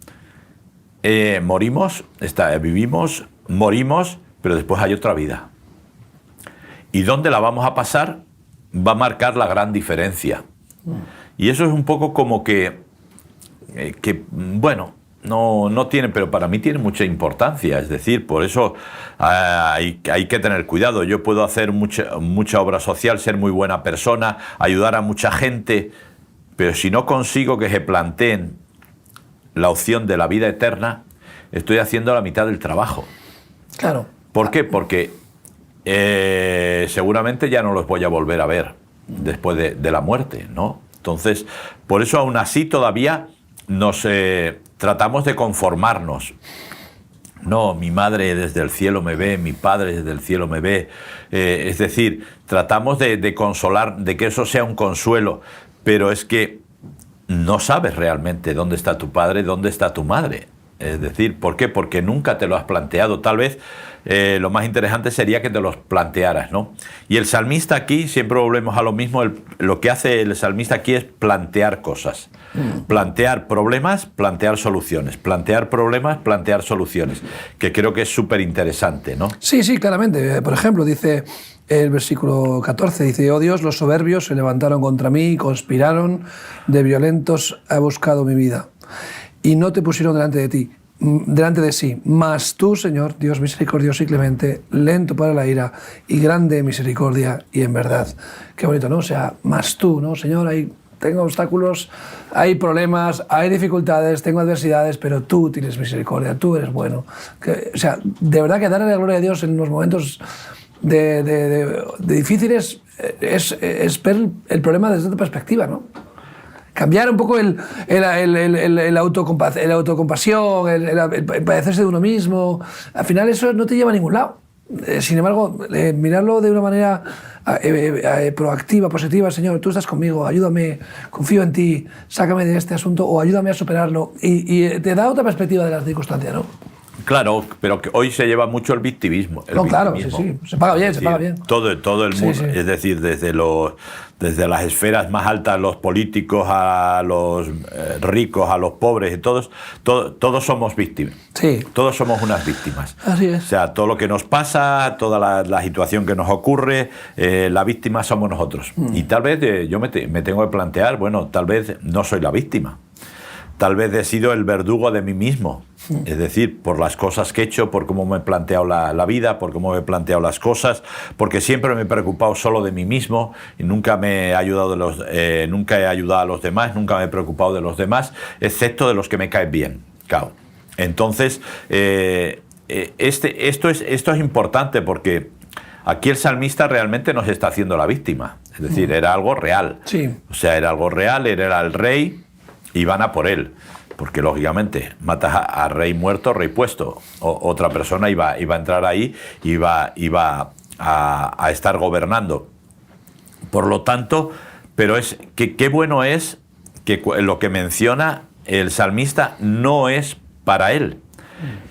vivimos, morimos, pero después hay otra vida. ¿Y dónde la vamos a pasar? Va a marcar la gran diferencia. Y eso es un poco como que bueno, no tiene, pero para mí tiene mucha importancia. Es decir, por eso hay que tener cuidado. Yo puedo hacer mucha obra social, ser muy buena persona, ayudar a mucha gente, pero si no consigo que se planteen la opción de la vida eterna, estoy haciendo la mitad del trabajo. Claro. ¿Por qué? Porque seguramente ya no los voy a volver a ver después de la muerte, ¿no? Entonces, por eso aún así todavía nos tratamos de conformarnos. No, mi madre desde el cielo me ve, mi padre desde el cielo me ve. Es decir, tratamos de consolar, de que eso sea un consuelo, pero es que no sabes realmente dónde está tu padre, dónde está tu madre. Es decir, ¿por qué? Porque nunca te lo has planteado. Tal vez lo más interesante sería que te los plantearas, ¿no? Y el salmista aquí, siempre volvemos a lo mismo, lo que hace el salmista aquí es plantear cosas. Plantear problemas, plantear soluciones. Plantear problemas, plantear soluciones. Que creo que es súper interesante, ¿no? Sí, claramente. Por ejemplo, dice el versículo 14, dice: oh Dios, los soberbios se levantaron contra mí y conspiraron, de violentos ha buscado mi vida. Y no te pusieron delante de sí. Mas tú, Señor, Dios misericordioso y clemente, lento para la ira y grande en misericordia y en verdad. Qué bonito, ¿no? O sea, mas tú, ¿no? Señor, tengo obstáculos, hay problemas, hay dificultades, tengo adversidades, pero tú tienes misericordia, tú eres bueno. O sea, de verdad que darle la gloria a Dios en los momentos de difíciles es ver el problema desde otra perspectiva, ¿no? Cambiar un poco el autocompasión, el padecerse de uno mismo. Al final eso no te lleva a ningún lado. Sin embargo, mirarlo de una manera proactiva, positiva: Señor, tú estás conmigo, ayúdame, confío en ti, sácame de este asunto o ayúdame a superarlo. Y te da otra perspectiva de las circunstancias, ¿no? Claro, pero que hoy se lleva mucho el victimismo. Claro, sí. Se paga bien, se paga bien. Todo el mundo, sí. Es decir, desde las esferas más altas, los políticos, a los ricos, a los pobres, y todos somos víctimas. Sí. Todos somos unas víctimas. Así es. O sea, todo lo que nos pasa, toda la situación que nos ocurre, la víctima somos nosotros. Y tal vez yo me tengo que plantear, bueno, tal vez no soy la víctima. Tal vez he sido el verdugo de mí mismo. Es decir, por las cosas que he hecho, por cómo me he planteado la vida, por cómo me he planteado las cosas, porque siempre me he preocupado solo de mí mismo y nunca he ayudado a los demás, nunca me he preocupado de los demás, excepto de los que me caen bien. Claro. Entonces, esto es importante, porque aquí el salmista realmente nos está haciendo la víctima. Es decir, era algo real. Sí. O sea, era algo real, él era el rey y van a por él. Porque, lógicamente, matas a rey muerto, rey puesto. Otra persona iba a entrar ahí, iba a estar gobernando. Por lo tanto, pero qué bueno es que lo que menciona el salmista no es para él.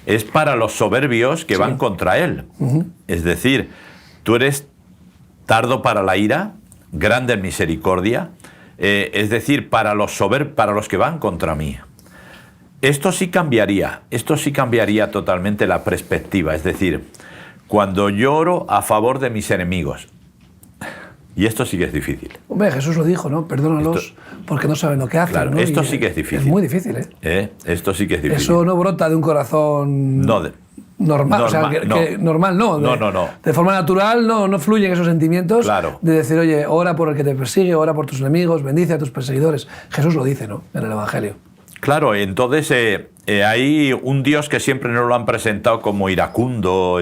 Es para los soberbios que van contra él. Es decir, tú eres tardo para la ira, grande en misericordia. Es decir, para los que van contra mí. Esto sí cambiaría totalmente la perspectiva. Es decir, cuando lloro a favor de mis enemigos. Y esto sí que es difícil. Hombre, Jesús lo dijo, ¿no? Perdónalos porque no saben lo que hacen. Claro, ¿no? Esto sí que es difícil. Es muy difícil, ¿eh? Esto sí que es difícil. Eso no brota de un corazón... No, normal, o sea, normal no. No. De forma natural no fluyen esos sentimientos Claro. de decir, oye, ora por el que te persigue, ora por tus enemigos, bendice a tus perseguidores. Jesús lo dice, ¿no? En el Evangelio. Claro, entonces hay un Dios que siempre nos lo han presentado como iracundo,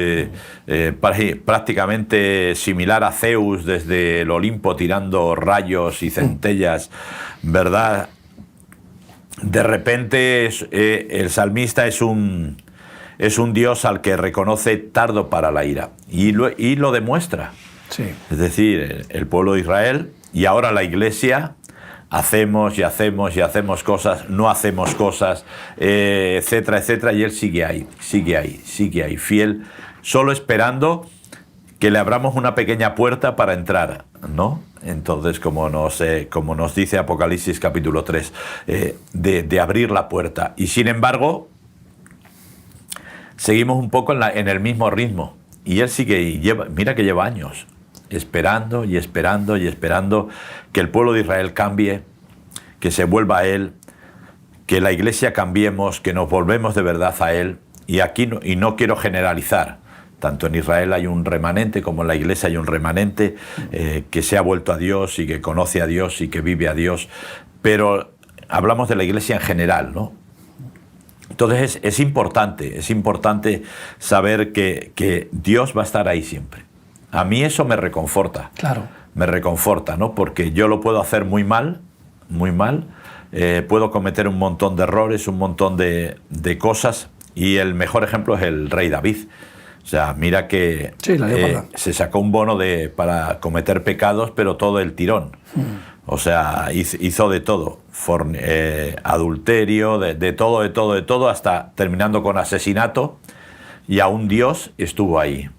prácticamente similar a Zeus desde el Olimpo tirando rayos y centellas, ¿verdad? De repente el salmista es un Dios al que reconoce tardo para la ira y lo demuestra. Sí. Es decir, el pueblo de Israel y ahora la Iglesia hacemos cosas, no hacemos cosas, etcétera, etcétera, y Él sigue ahí, fiel, solo esperando que le abramos una pequeña puerta para entrar, ¿no? Entonces, como nos dice Apocalipsis capítulo 3, de abrir la puerta. Y sin embargo, seguimos un poco en el mismo ritmo. Y Él sigue y mira que lleva años esperando que el pueblo de Israel cambie, que se vuelva a Él, que la Iglesia cambiemos, que nos volvemos de verdad a Él. Y aquí no quiero generalizar. Tanto en Israel hay un remanente como en la Iglesia hay un remanente que se ha vuelto a Dios y que conoce a Dios y que vive a Dios. Pero hablamos de la Iglesia en general, ¿no? Entonces es importante saber que Dios va a estar ahí siempre. A mí eso me reconforta. Claro. Me reconforta, ¿no? Porque yo lo puedo hacer muy mal, puedo cometer un montón de errores, un montón de cosas, y el mejor ejemplo es el rey David. O sea, mira que sí, se sacó un bono para cometer pecados, pero todo el tirón. O sea, hizo de todo, adulterio, de todo, hasta terminando con asesinato, y aún Dios estuvo ahí.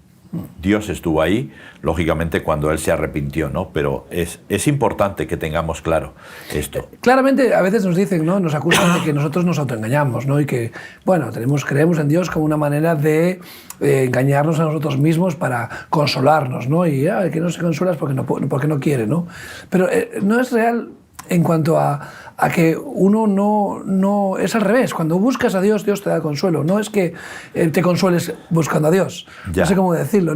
Dios estuvo ahí, lógicamente, cuando Él se arrepintió, ¿no? Pero es importante que tengamos claro esto. Claramente, a veces nos dicen, ¿no? Nos acusan de que nosotros nos autoengañamos, ¿no? Y que, bueno, creemos en Dios como una manera de engañarnos a nosotros mismos para consolarnos, ¿no? Y el que no se consuela es porque no quiere, ¿no? Pero no es real en cuanto a que uno no es al revés. Cuando buscas a Dios, Dios te da consuelo. No es que te consueles buscando a Dios. Ya. No sé cómo decirlo.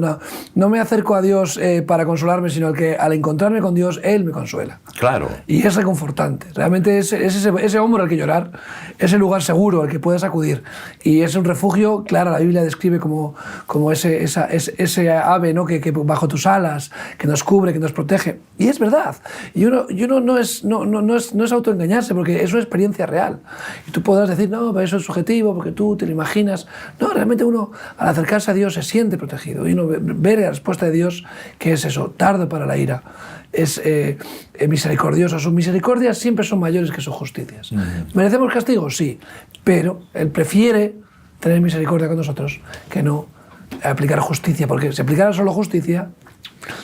No me acerco a Dios para consolarme, sino que al encontrarme con Dios, Él me consuela. Claro. Y es reconfortante. Realmente es ese hombro al que llorar, ese lugar seguro al que puedes acudir. Y es un refugio, claro, la Biblia describe como ese ave, ¿no? que bajo tus alas, que nos cubre, que nos protege. Y es verdad. Y uno no es autoengañarse, porque es una experiencia real. Y tú podrás decir, no, pero eso es subjetivo, porque tú te lo imaginas. No, realmente uno, al acercarse a Dios, se siente protegido. Y uno ve la respuesta de Dios, que es eso, tardo para la ira. Es misericordioso. Sus misericordias siempre son mayores que sus justicias. ¿Merecemos castigo? Sí. Pero Él prefiere tener misericordia con nosotros que no aplicar justicia, porque si aplicara solo justicia,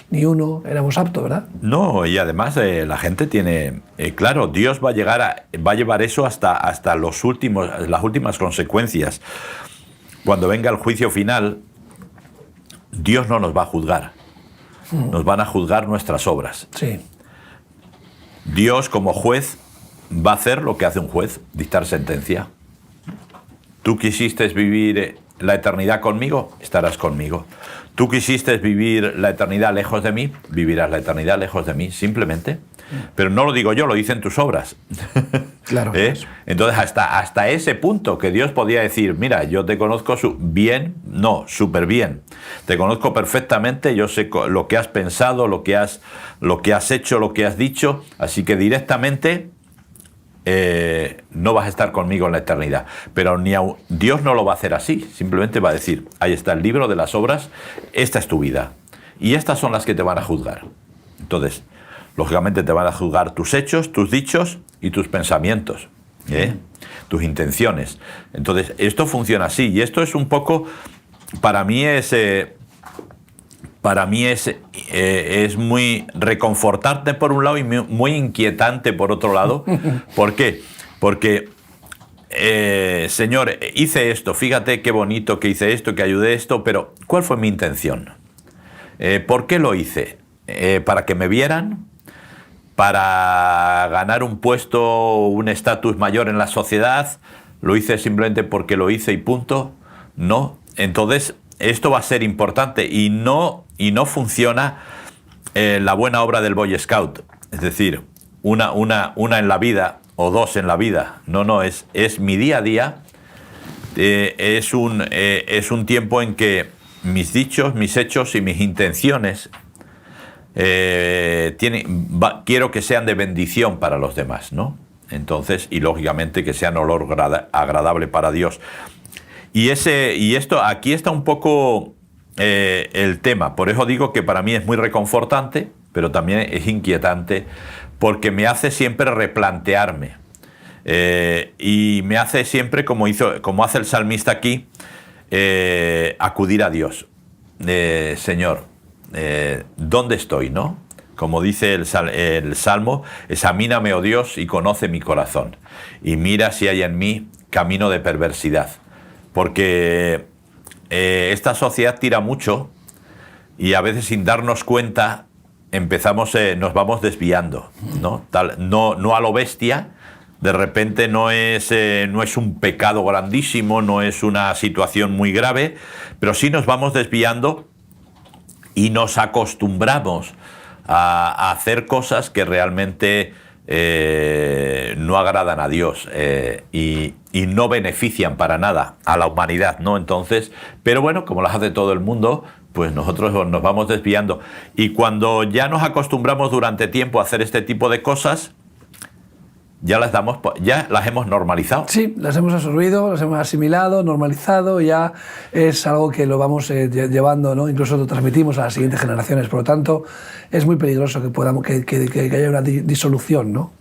ni uno éramos aptos, ¿verdad? No, y además la gente tiene... claro, Dios va a llevar eso hasta las últimas consecuencias. Cuando venga el juicio final, Dios no nos va a juzgar. Nos van a juzgar nuestras obras. Sí. Dios, como juez, va a hacer lo que hace un juez, dictar sentencia. Tú quisiste vivir la eternidad conmigo, estarás conmigo. Tú quisiste vivir la eternidad lejos de mí, vivirás la eternidad lejos de mí, simplemente. Pero no lo digo yo, lo dicen tus obras. Claro. Entonces, hasta ese punto que Dios podía decir, mira, yo te conozco súper bien. Te conozco perfectamente, yo sé lo que has pensado, lo que has hecho, lo que has dicho, así que directamente no vas a estar conmigo en la eternidad. Pero Dios no lo va a hacer así, simplemente va a decir, ahí está el libro de las obras, esta es tu vida, y estas son las que te van a juzgar. Entonces, lógicamente te van a juzgar tus hechos, tus dichos y tus pensamientos, tus intenciones. Entonces, esto funciona así, y esto es un poco, para mí es muy reconfortante por un lado y muy inquietante por otro lado. ¿Por qué? Porque, Señor, hice esto, fíjate qué bonito que hice esto, que ayudé esto, pero ¿cuál fue mi intención? ¿Por qué lo hice? ¿Para que me vieran? ¿Para ganar un puesto, un estatus mayor en la sociedad? ¿Lo hice simplemente porque lo hice y punto? No. entonces, esto va a ser importante y no funciona la buena obra del Boy Scout. Es decir, una en la vida o dos en la vida. No, es mi día a día. Es un tiempo en que mis dichos, mis hechos y mis intenciones quiero que sean de bendición para los demás, ¿no? Entonces, y lógicamente que sean olor agradable para Dios. Y esto, aquí está un poco el tema. Por eso digo que para mí es muy reconfortante, pero también es inquietante, porque me hace siempre replantearme. Y me hace siempre, como hace el salmista aquí, acudir a Dios. Señor, ¿dónde estoy, no? Como dice el Salmo, examíname, oh Dios, y conoce mi corazón, y mira si hay en mí camino de perversidad. Porque esta sociedad tira mucho y a veces sin darnos cuenta nos vamos desviando, ¿no? No a lo bestia. De repente no es un pecado grandísimo, no es una situación muy grave, pero sí nos vamos desviando y nos acostumbramos a hacer cosas que realmente no agradan a Dios y no benefician para nada a la humanidad, ¿no? Entonces, pero bueno, como las hace todo el mundo, pues nosotros nos vamos desviando. Y cuando ya nos acostumbramos durante tiempo a hacer este tipo de cosas, ya las hemos normalizado. Sí, las hemos absorbido, las hemos asimilado, normalizado, ya es algo que lo vamos llevando, ¿no? Incluso lo transmitimos a las siguientes generaciones. Por lo tanto, es muy peligroso que haya una disolución, ¿no?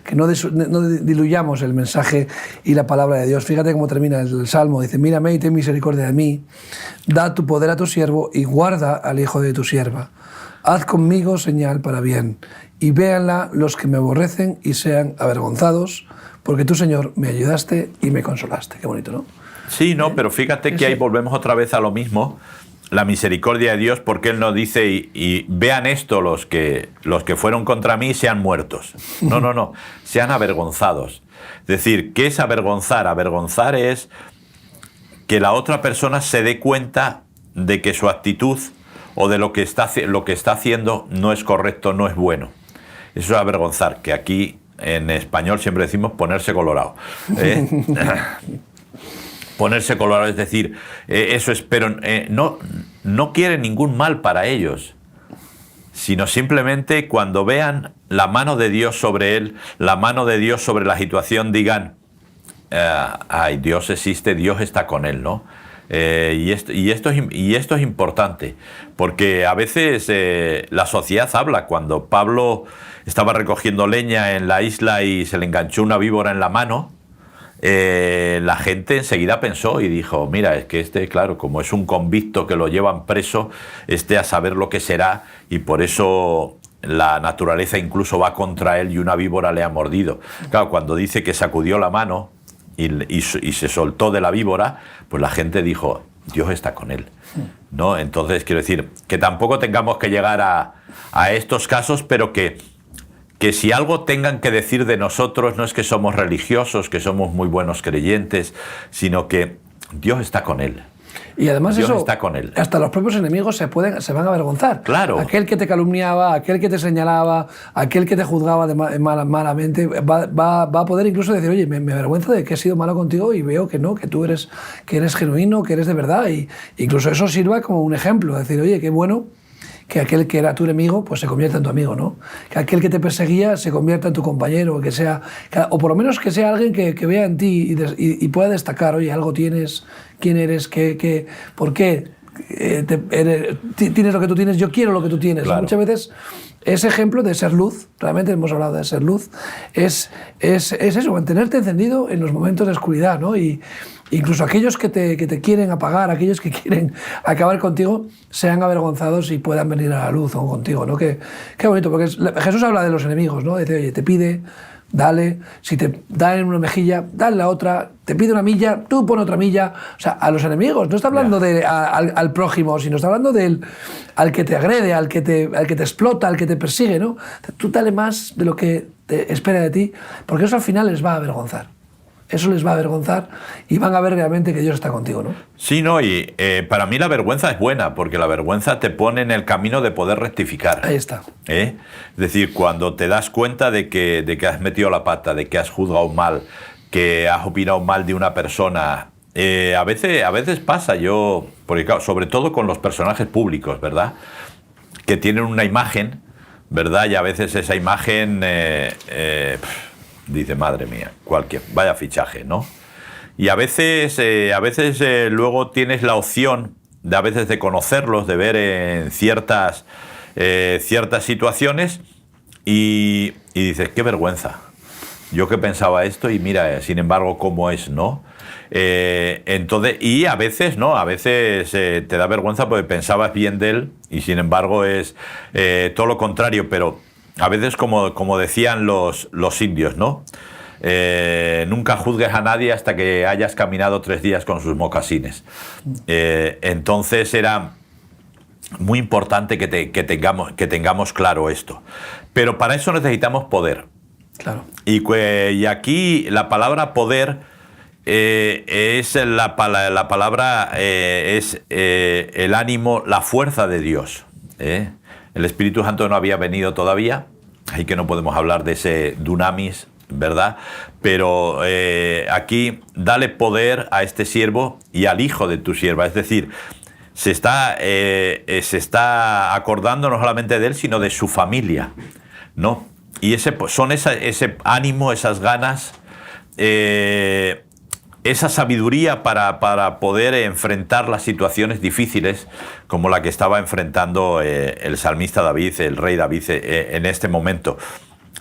Que no diluyamos el mensaje y la palabra de Dios. Fíjate cómo termina el Salmo. Dice, mírame y ten misericordia de mí, da tu poder a tu siervo y guarda al hijo de tu sierva. Haz conmigo señal para bien, y véanla los que me aborrecen y sean avergonzados, porque tú, Señor, me ayudaste y me consolaste. Qué bonito, ¿no? Sí, no, pero fíjate que ahí volvemos otra vez a lo mismo, la misericordia de Dios, porque Él nos dice, y vean esto los que fueron contra mí sean muertos. No, sean avergonzados. Es decir, ¿qué es avergonzar? Avergonzar es que la otra persona se dé cuenta de que su actitud o de lo que está haciendo no es correcto, no es bueno. Eso es avergonzar, que aquí en español siempre decimos ponerse colorado. Ponerse colorado, es decir, eso es, pero no quiere ningún mal para ellos, sino simplemente cuando vean la mano de Dios sobre él, la mano de Dios sobre la situación, digan, ay, Dios existe, Dios está con él, ¿no? Y esto es importante, porque a veces la sociedad habla. Cuando Pablo estaba recogiendo leña en la isla y se le enganchó una víbora en la mano, la gente enseguida pensó y dijo, mira, es que claro, como es un convicto que lo llevan preso, a saber lo que será, y por eso la naturaleza incluso va contra él y una víbora le ha mordido. Claro, cuando dice que sacudió la mano y se soltó de la víbora, pues la gente dijo, Dios está con él, ¿no? Entonces, quiero decir, que tampoco tengamos que llegar a estos casos, pero que si algo tengan que decir de nosotros, no es que somos religiosos, que somos muy buenos creyentes, sino que Dios está con él. Y además Dios eso, está con él. Hasta los propios enemigos se van a avergonzar. Claro. Aquel que te calumniaba, aquel que te señalaba, aquel que te juzgaba malamente, va a poder incluso decir, oye, me avergüenza de que he sido malo contigo y veo que no, que tú eres genuino, que eres de verdad. Y incluso eso sirva como un ejemplo, decir, oye, qué bueno que aquel que era tu enemigo pues se convierta en tu amigo, ¿no? Que aquel que te perseguía se convierta en tu compañero, o por lo menos que sea alguien que vea en ti y pueda destacar, oye, algo tienes, quién eres, por qué tienes lo que tú tienes, yo quiero lo que tú tienes. Claro. Muchas veces ese ejemplo de ser luz, realmente hemos hablado de ser luz, es eso, mantenerte encendido en los momentos de oscuridad, ¿no? Y incluso aquellos que te quieren apagar, aquellos que quieren acabar contigo, sean avergonzados y puedan venir a la luz o contigo, ¿no? Qué bonito, porque Jesús habla de los enemigos, ¿no? Dice, oye, te pide, dale, si te dan en una mejilla, dale la otra, te pide una milla, tú pon otra milla. O sea, a los enemigos, no está hablando al prójimo, sino está hablando al que te agrede, al que te explota, al que te persigue, ¿no? Tú dale más de lo que te espera de ti, porque eso al final les va a avergonzar. eso les va a avergonzar y van a ver realmente que Dios está contigo, ¿no? Sí, no, y para mí la vergüenza es buena, porque la vergüenza te pone en el camino de poder rectificar. Ahí está. Es decir, cuando te das cuenta de que has metido la pata, de que has juzgado mal, que has opinado mal de una persona, a veces pasa, porque claro, sobre todo con los personajes públicos, ¿verdad? Que tienen una imagen, ¿verdad? Y a veces esa imagen dice, madre mía, vaya fichaje, ¿no? Y a veces luego tienes la opción de a veces de conocerlos, de ver en ciertas situaciones y dices, qué vergüenza. Yo que pensaba esto y mira, sin embargo, cómo es, ¿no? Entonces, y a veces, ¿no? A veces te da vergüenza porque pensabas bien de él y sin embargo es todo lo contrario, pero a veces como decían los indios, ¿no? Nunca juzgues a nadie hasta que hayas caminado 3 días con sus mocasines. Entonces era muy importante que tengamos claro esto. Pero para eso necesitamos poder. Claro. Y aquí la palabra poder es la palabra es el ánimo, la fuerza de Dios. El Espíritu Santo no había venido todavía, así que no podemos hablar de ese dunamis, ¿verdad? Pero aquí dale poder a este siervo y al hijo de tu sierva, es decir, se está acordando no solamente de él, sino de su familia, ¿no? Y ese ánimo, esas ganas, esa sabiduría para poder enfrentar las situaciones difíciles como la que estaba enfrentando el salmista David, el rey David, en este momento.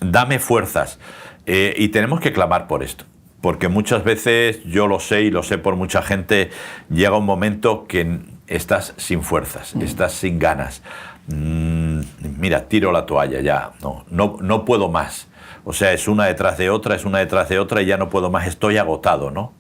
Dame fuerzas. Y tenemos que clamar por esto, porque muchas veces, yo lo sé y lo sé por mucha gente, llega un momento que estás sin fuerzas, estás sin ganas. Mira, tiro la toalla ya, no puedo más. O sea, es una detrás de otra y ya no puedo más, estoy agotado, ¿no?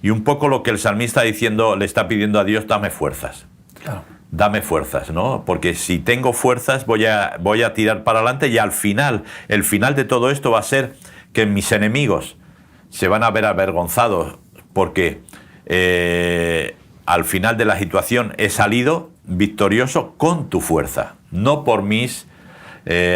Y un poco lo que el salmista le está pidiendo a Dios, dame fuerzas. Claro. Dame fuerzas, ¿no? Porque si tengo fuerzas voy a tirar para adelante y al final, el final de todo esto va a ser que mis enemigos se van a ver avergonzados porque al final de la situación he salido victorioso con tu fuerza, no por mis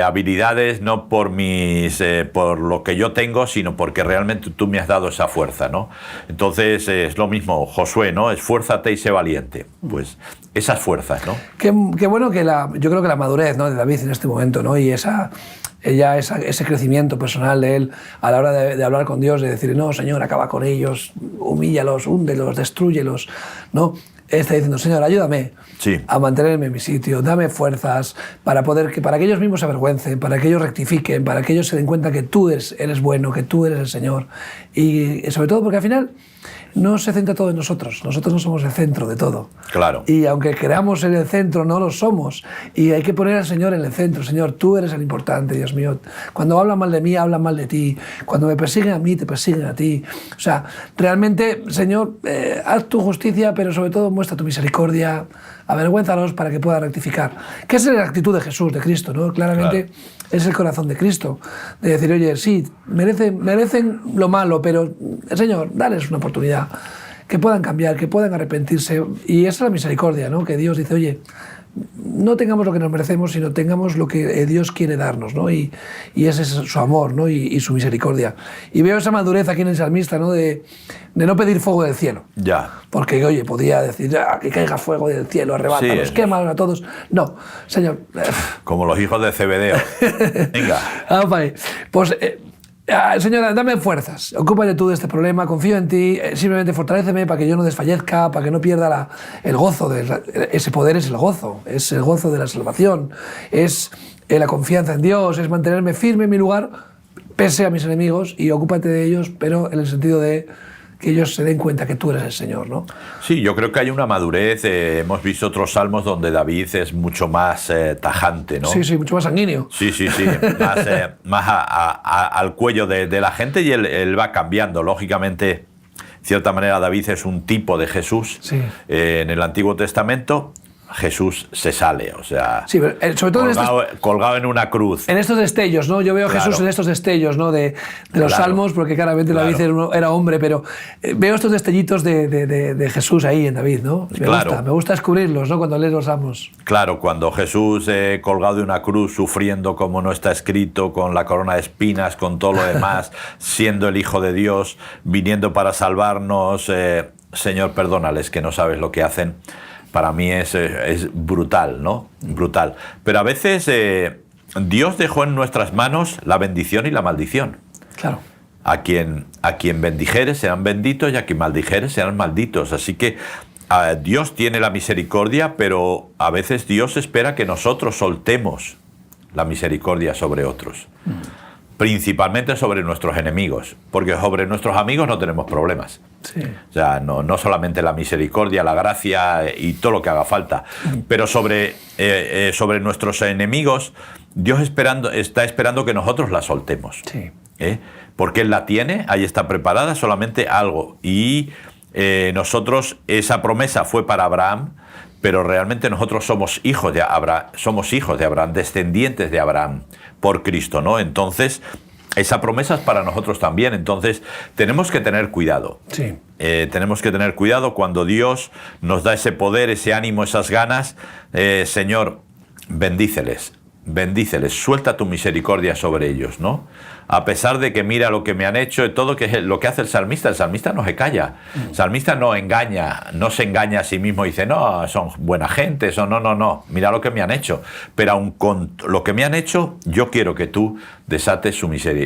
habilidades, no por lo que yo tengo, sino porque realmente tú me has dado esa fuerza, ¿no? Entonces es lo mismo, Josué, ¿no? Esfuérzate y sé valiente. Pues esas fuerzas, ¿no? Qué bueno que yo creo que la madurez, ¿no?, de David en este momento, ¿no? Y ese crecimiento personal de él a la hora de hablar con Dios, de decir, no, Señor, acaba con ellos, humíllalos, húndelos, destrúyelos, ¿no? Está diciendo, Señor, ayúdame a mantenerme en mi sitio, dame fuerzas para que ellos mismos se avergüencen, para que ellos rectifiquen, para que ellos se den cuenta que tú eres bueno, que tú eres el Señor. Y sobre todo porque al final no se centra todo en nosotros no somos el centro de todo. Claro. Y aunque creamos en el centro, no lo somos. Y hay que poner al Señor en el centro. Señor, tú eres el importante, Dios mío. Cuando hablan mal de mí, hablan mal de ti. Cuando me persiguen a mí, te persiguen a ti. O sea, realmente, Señor, haz tu justicia, pero sobre todo muestra tu misericordia. Avergüénzalos para que puedan rectificar. Que esa es la actitud de Jesús, de Cristo, ¿no? Claramente es el corazón de Cristo. De decir, oye, sí, merecen lo malo, pero, Señor, dales una oportunidad. Que puedan cambiar, que puedan arrepentirse. Y esa es la misericordia, ¿no? Que Dios dice, oye, no tengamos lo que nos merecemos, sino tengamos lo que Dios quiere darnos, ¿no? Y ese es su amor, ¿no? Y su misericordia. Y veo esa madurez aquí en el salmista, ¿no? De no pedir fuego del cielo. Ya. Porque, oye, podía decir, que caiga fuego del cielo, arrebátalos, sí, quémalos a todos. No, Señor. Como los hijos de Zebedeo. Venga. Pues, Señora, dame fuerzas, ocúpate tú de este problema, confío en ti, simplemente fortaléceme para que yo no desfallezca, para que no pierda el gozo. Ese poder es el gozo de la salvación, es la confianza en Dios, es mantenerme firme en mi lugar, pese a mis enemigos, y ocúpate de ellos, pero en el sentido de que ellos se den cuenta que tú eres el Señor, ¿no? Sí, yo creo que hay una madurez. Hemos visto otros salmos donde David es mucho más tajante, ¿no? Sí, mucho más sanguíneo. Sí, más al cuello de la gente y él va cambiando. Lógicamente, de cierta manera, David es un tipo de Jesús en el Antiguo Testamento. Jesús se sale, o sea, sí, pero, sobre todo colgado en una cruz. En estos destellos, ¿no? Yo veo a Jesús en estos destellos, ¿no? De los salmos, porque claramente David era hombre, pero veo estos destellitos de Jesús ahí en David, ¿no? Me gusta descubrirlos, ¿no? Cuando lees los salmos. Claro, cuando Jesús colgado de una cruz, sufriendo como no está escrito, con la corona de espinas, con todo lo demás, siendo el Hijo de Dios, viniendo para salvarnos, Señor, perdónales que no sabes lo que hacen. Para mí es brutal, ¿no? Brutal. Pero a veces Dios dejó en nuestras manos la bendición y la maldición. Claro. A quien bendijeres serán benditos y a quien maldijeres serán malditos. Así que Dios tiene la misericordia, pero a veces Dios espera que nosotros soltemos la misericordia sobre otros. Principalmente sobre nuestros enemigos, porque sobre nuestros amigos no tenemos problemas. Sí. O sea, no solamente la misericordia, la gracia y todo lo que haga falta, pero sobre nuestros enemigos, Dios está esperando que nosotros la soltemos. Sí. Porque Él la tiene, ahí está preparada, solamente algo. Y nosotros, esa promesa fue para Abraham, pero realmente nosotros somos hijos de Abraham, descendientes de Abraham por Cristo, ¿no? Entonces, esa promesa es para nosotros también. Entonces, tenemos que tener cuidado. Sí. Tenemos que tener cuidado cuando Dios nos da ese poder, ese ánimo, esas ganas. Señor, bendíceles, suelta tu misericordia sobre ellos, ¿no? A pesar de que mira lo que me han hecho y todo, que es lo que hace el salmista no se calla. El salmista no se engaña a sí mismo y dice, no, son buena gente, no, mira lo que me han hecho. Pero aun con lo que me han hecho, yo quiero que tú desates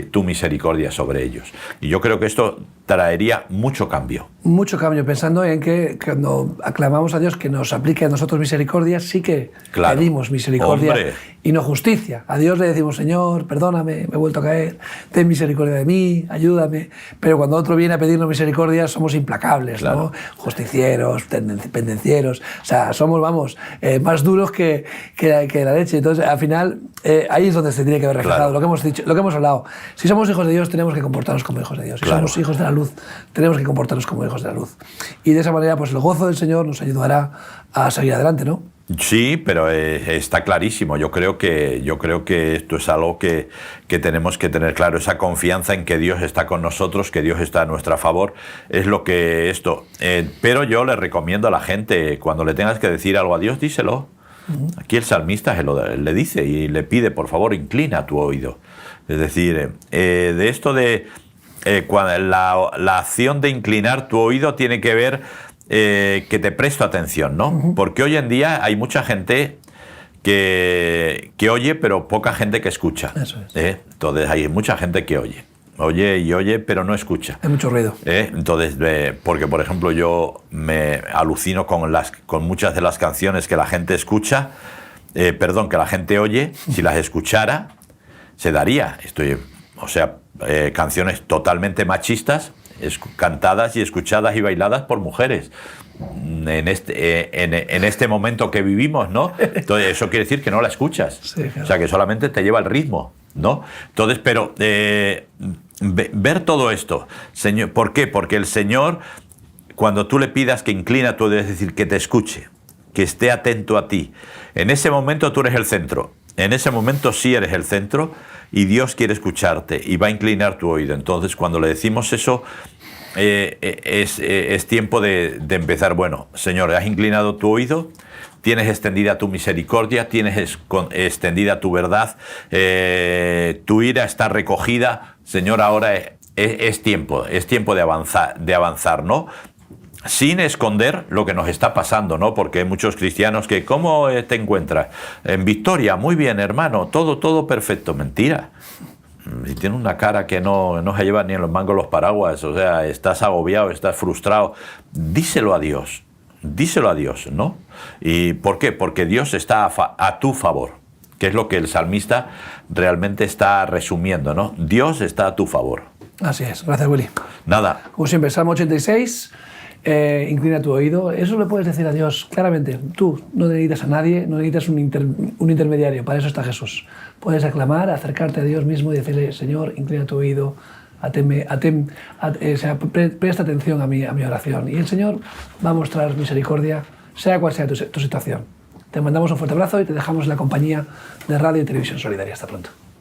tu misericordia sobre ellos. Y yo creo que esto traería mucho cambio. Mucho cambio, pensando en que cuando aclamamos a Dios que nos aplique a nosotros misericordia, sí que pedimos misericordia. ¡Hombre! Y no justicia. A Dios le decimos, Señor, perdóname, me he vuelto a caer, ten misericordia de mí, ayúdame. Pero cuando otro viene a pedirnos misericordia, somos implacables, ¿no? Justicieros, pendencieros, o sea, somos, más duros que la leche. Entonces, al final, ahí es donde se tiene que ver reflejado lo que hemos dicho, lo que hemos hablado. Si somos hijos de Dios, tenemos que comportarnos como hijos de Dios. Si somos hijos de la luz, tenemos que comportarnos como hijos de la luz. Y de esa manera, pues el gozo del Señor nos ayudará a seguir adelante, ¿no? Sí, pero está clarísimo. Yo creo que esto es algo que tenemos que tener claro. Esa confianza en que Dios está con nosotros, que Dios está a nuestro favor, es lo que esto. Pero yo le recomiendo a la gente, cuando le tengas que decir algo a Dios, díselo. Aquí el salmista le dice y le pide, por favor, inclina tu oído. Es decir, de esto de cuando la acción de inclinar tu oído tiene que ver que te presto atención, ¿no? Porque hoy en día hay mucha gente que oye, pero poca gente que escucha. Eso es. Entonces hay mucha gente que oye, pero no escucha. Hay mucho ruido. Entonces, porque por ejemplo yo me alucino con muchas de las canciones que la gente escucha, que la gente oye. Si las escuchara, se daría. Canciones totalmente machistas, cantadas y escuchadas y bailadas por mujeres en este momento que vivimos, ¿no? Entonces eso quiere decir que no la escuchas. Sí, claro. O sea, que solamente te lleva el ritmo, ¿no? Entonces, pero ver todo esto, Señor, ¿por qué? Porque el Señor, cuando tú le pidas que inclina tu oído, es decir, que te escuche, que esté atento a ti, en ese momento tú eres el centro. En ese momento sí eres el centro y Dios quiere escucharte y va a inclinar tu oído. Entonces, cuando le decimos eso, es tiempo de empezar. Bueno, Señor, has inclinado tu oído, tienes extendida tu misericordia, tienes extendida tu verdad, tu ira está recogida. Señor, ahora es tiempo de avanzar, ¿no? Sin esconder lo que nos está pasando, ¿no? Porque hay muchos cristianos que, ¿cómo te encuentras? En victoria, muy bien, hermano, todo perfecto. Mentira. Y tiene una cara que no se lleva ni en los mangos los paraguas, o sea, estás agobiado, estás frustrado. Díselo a Dios, ¿no? ¿Y por qué? Porque Dios está a tu favor, que es lo que el salmista realmente está resumiendo, ¿no? Dios está a tu favor. Así es. Gracias, Willy. Nada. Como siempre, Salmo 86... inclina tu oído. Eso le puedes decir a Dios claramente. Tú no necesitas a nadie, no necesitas un intermediario. Para eso está Jesús. Puedes aclamar, acercarte a Dios mismo y decirle, Señor, inclina tu oído, presta atención a mi oración. Y el Señor va a mostrar misericordia, sea cual sea tu situación. te mandamos un fuerte abrazo y te dejamos en la compañía de Radio y Televisión Solidaria. Hasta pronto.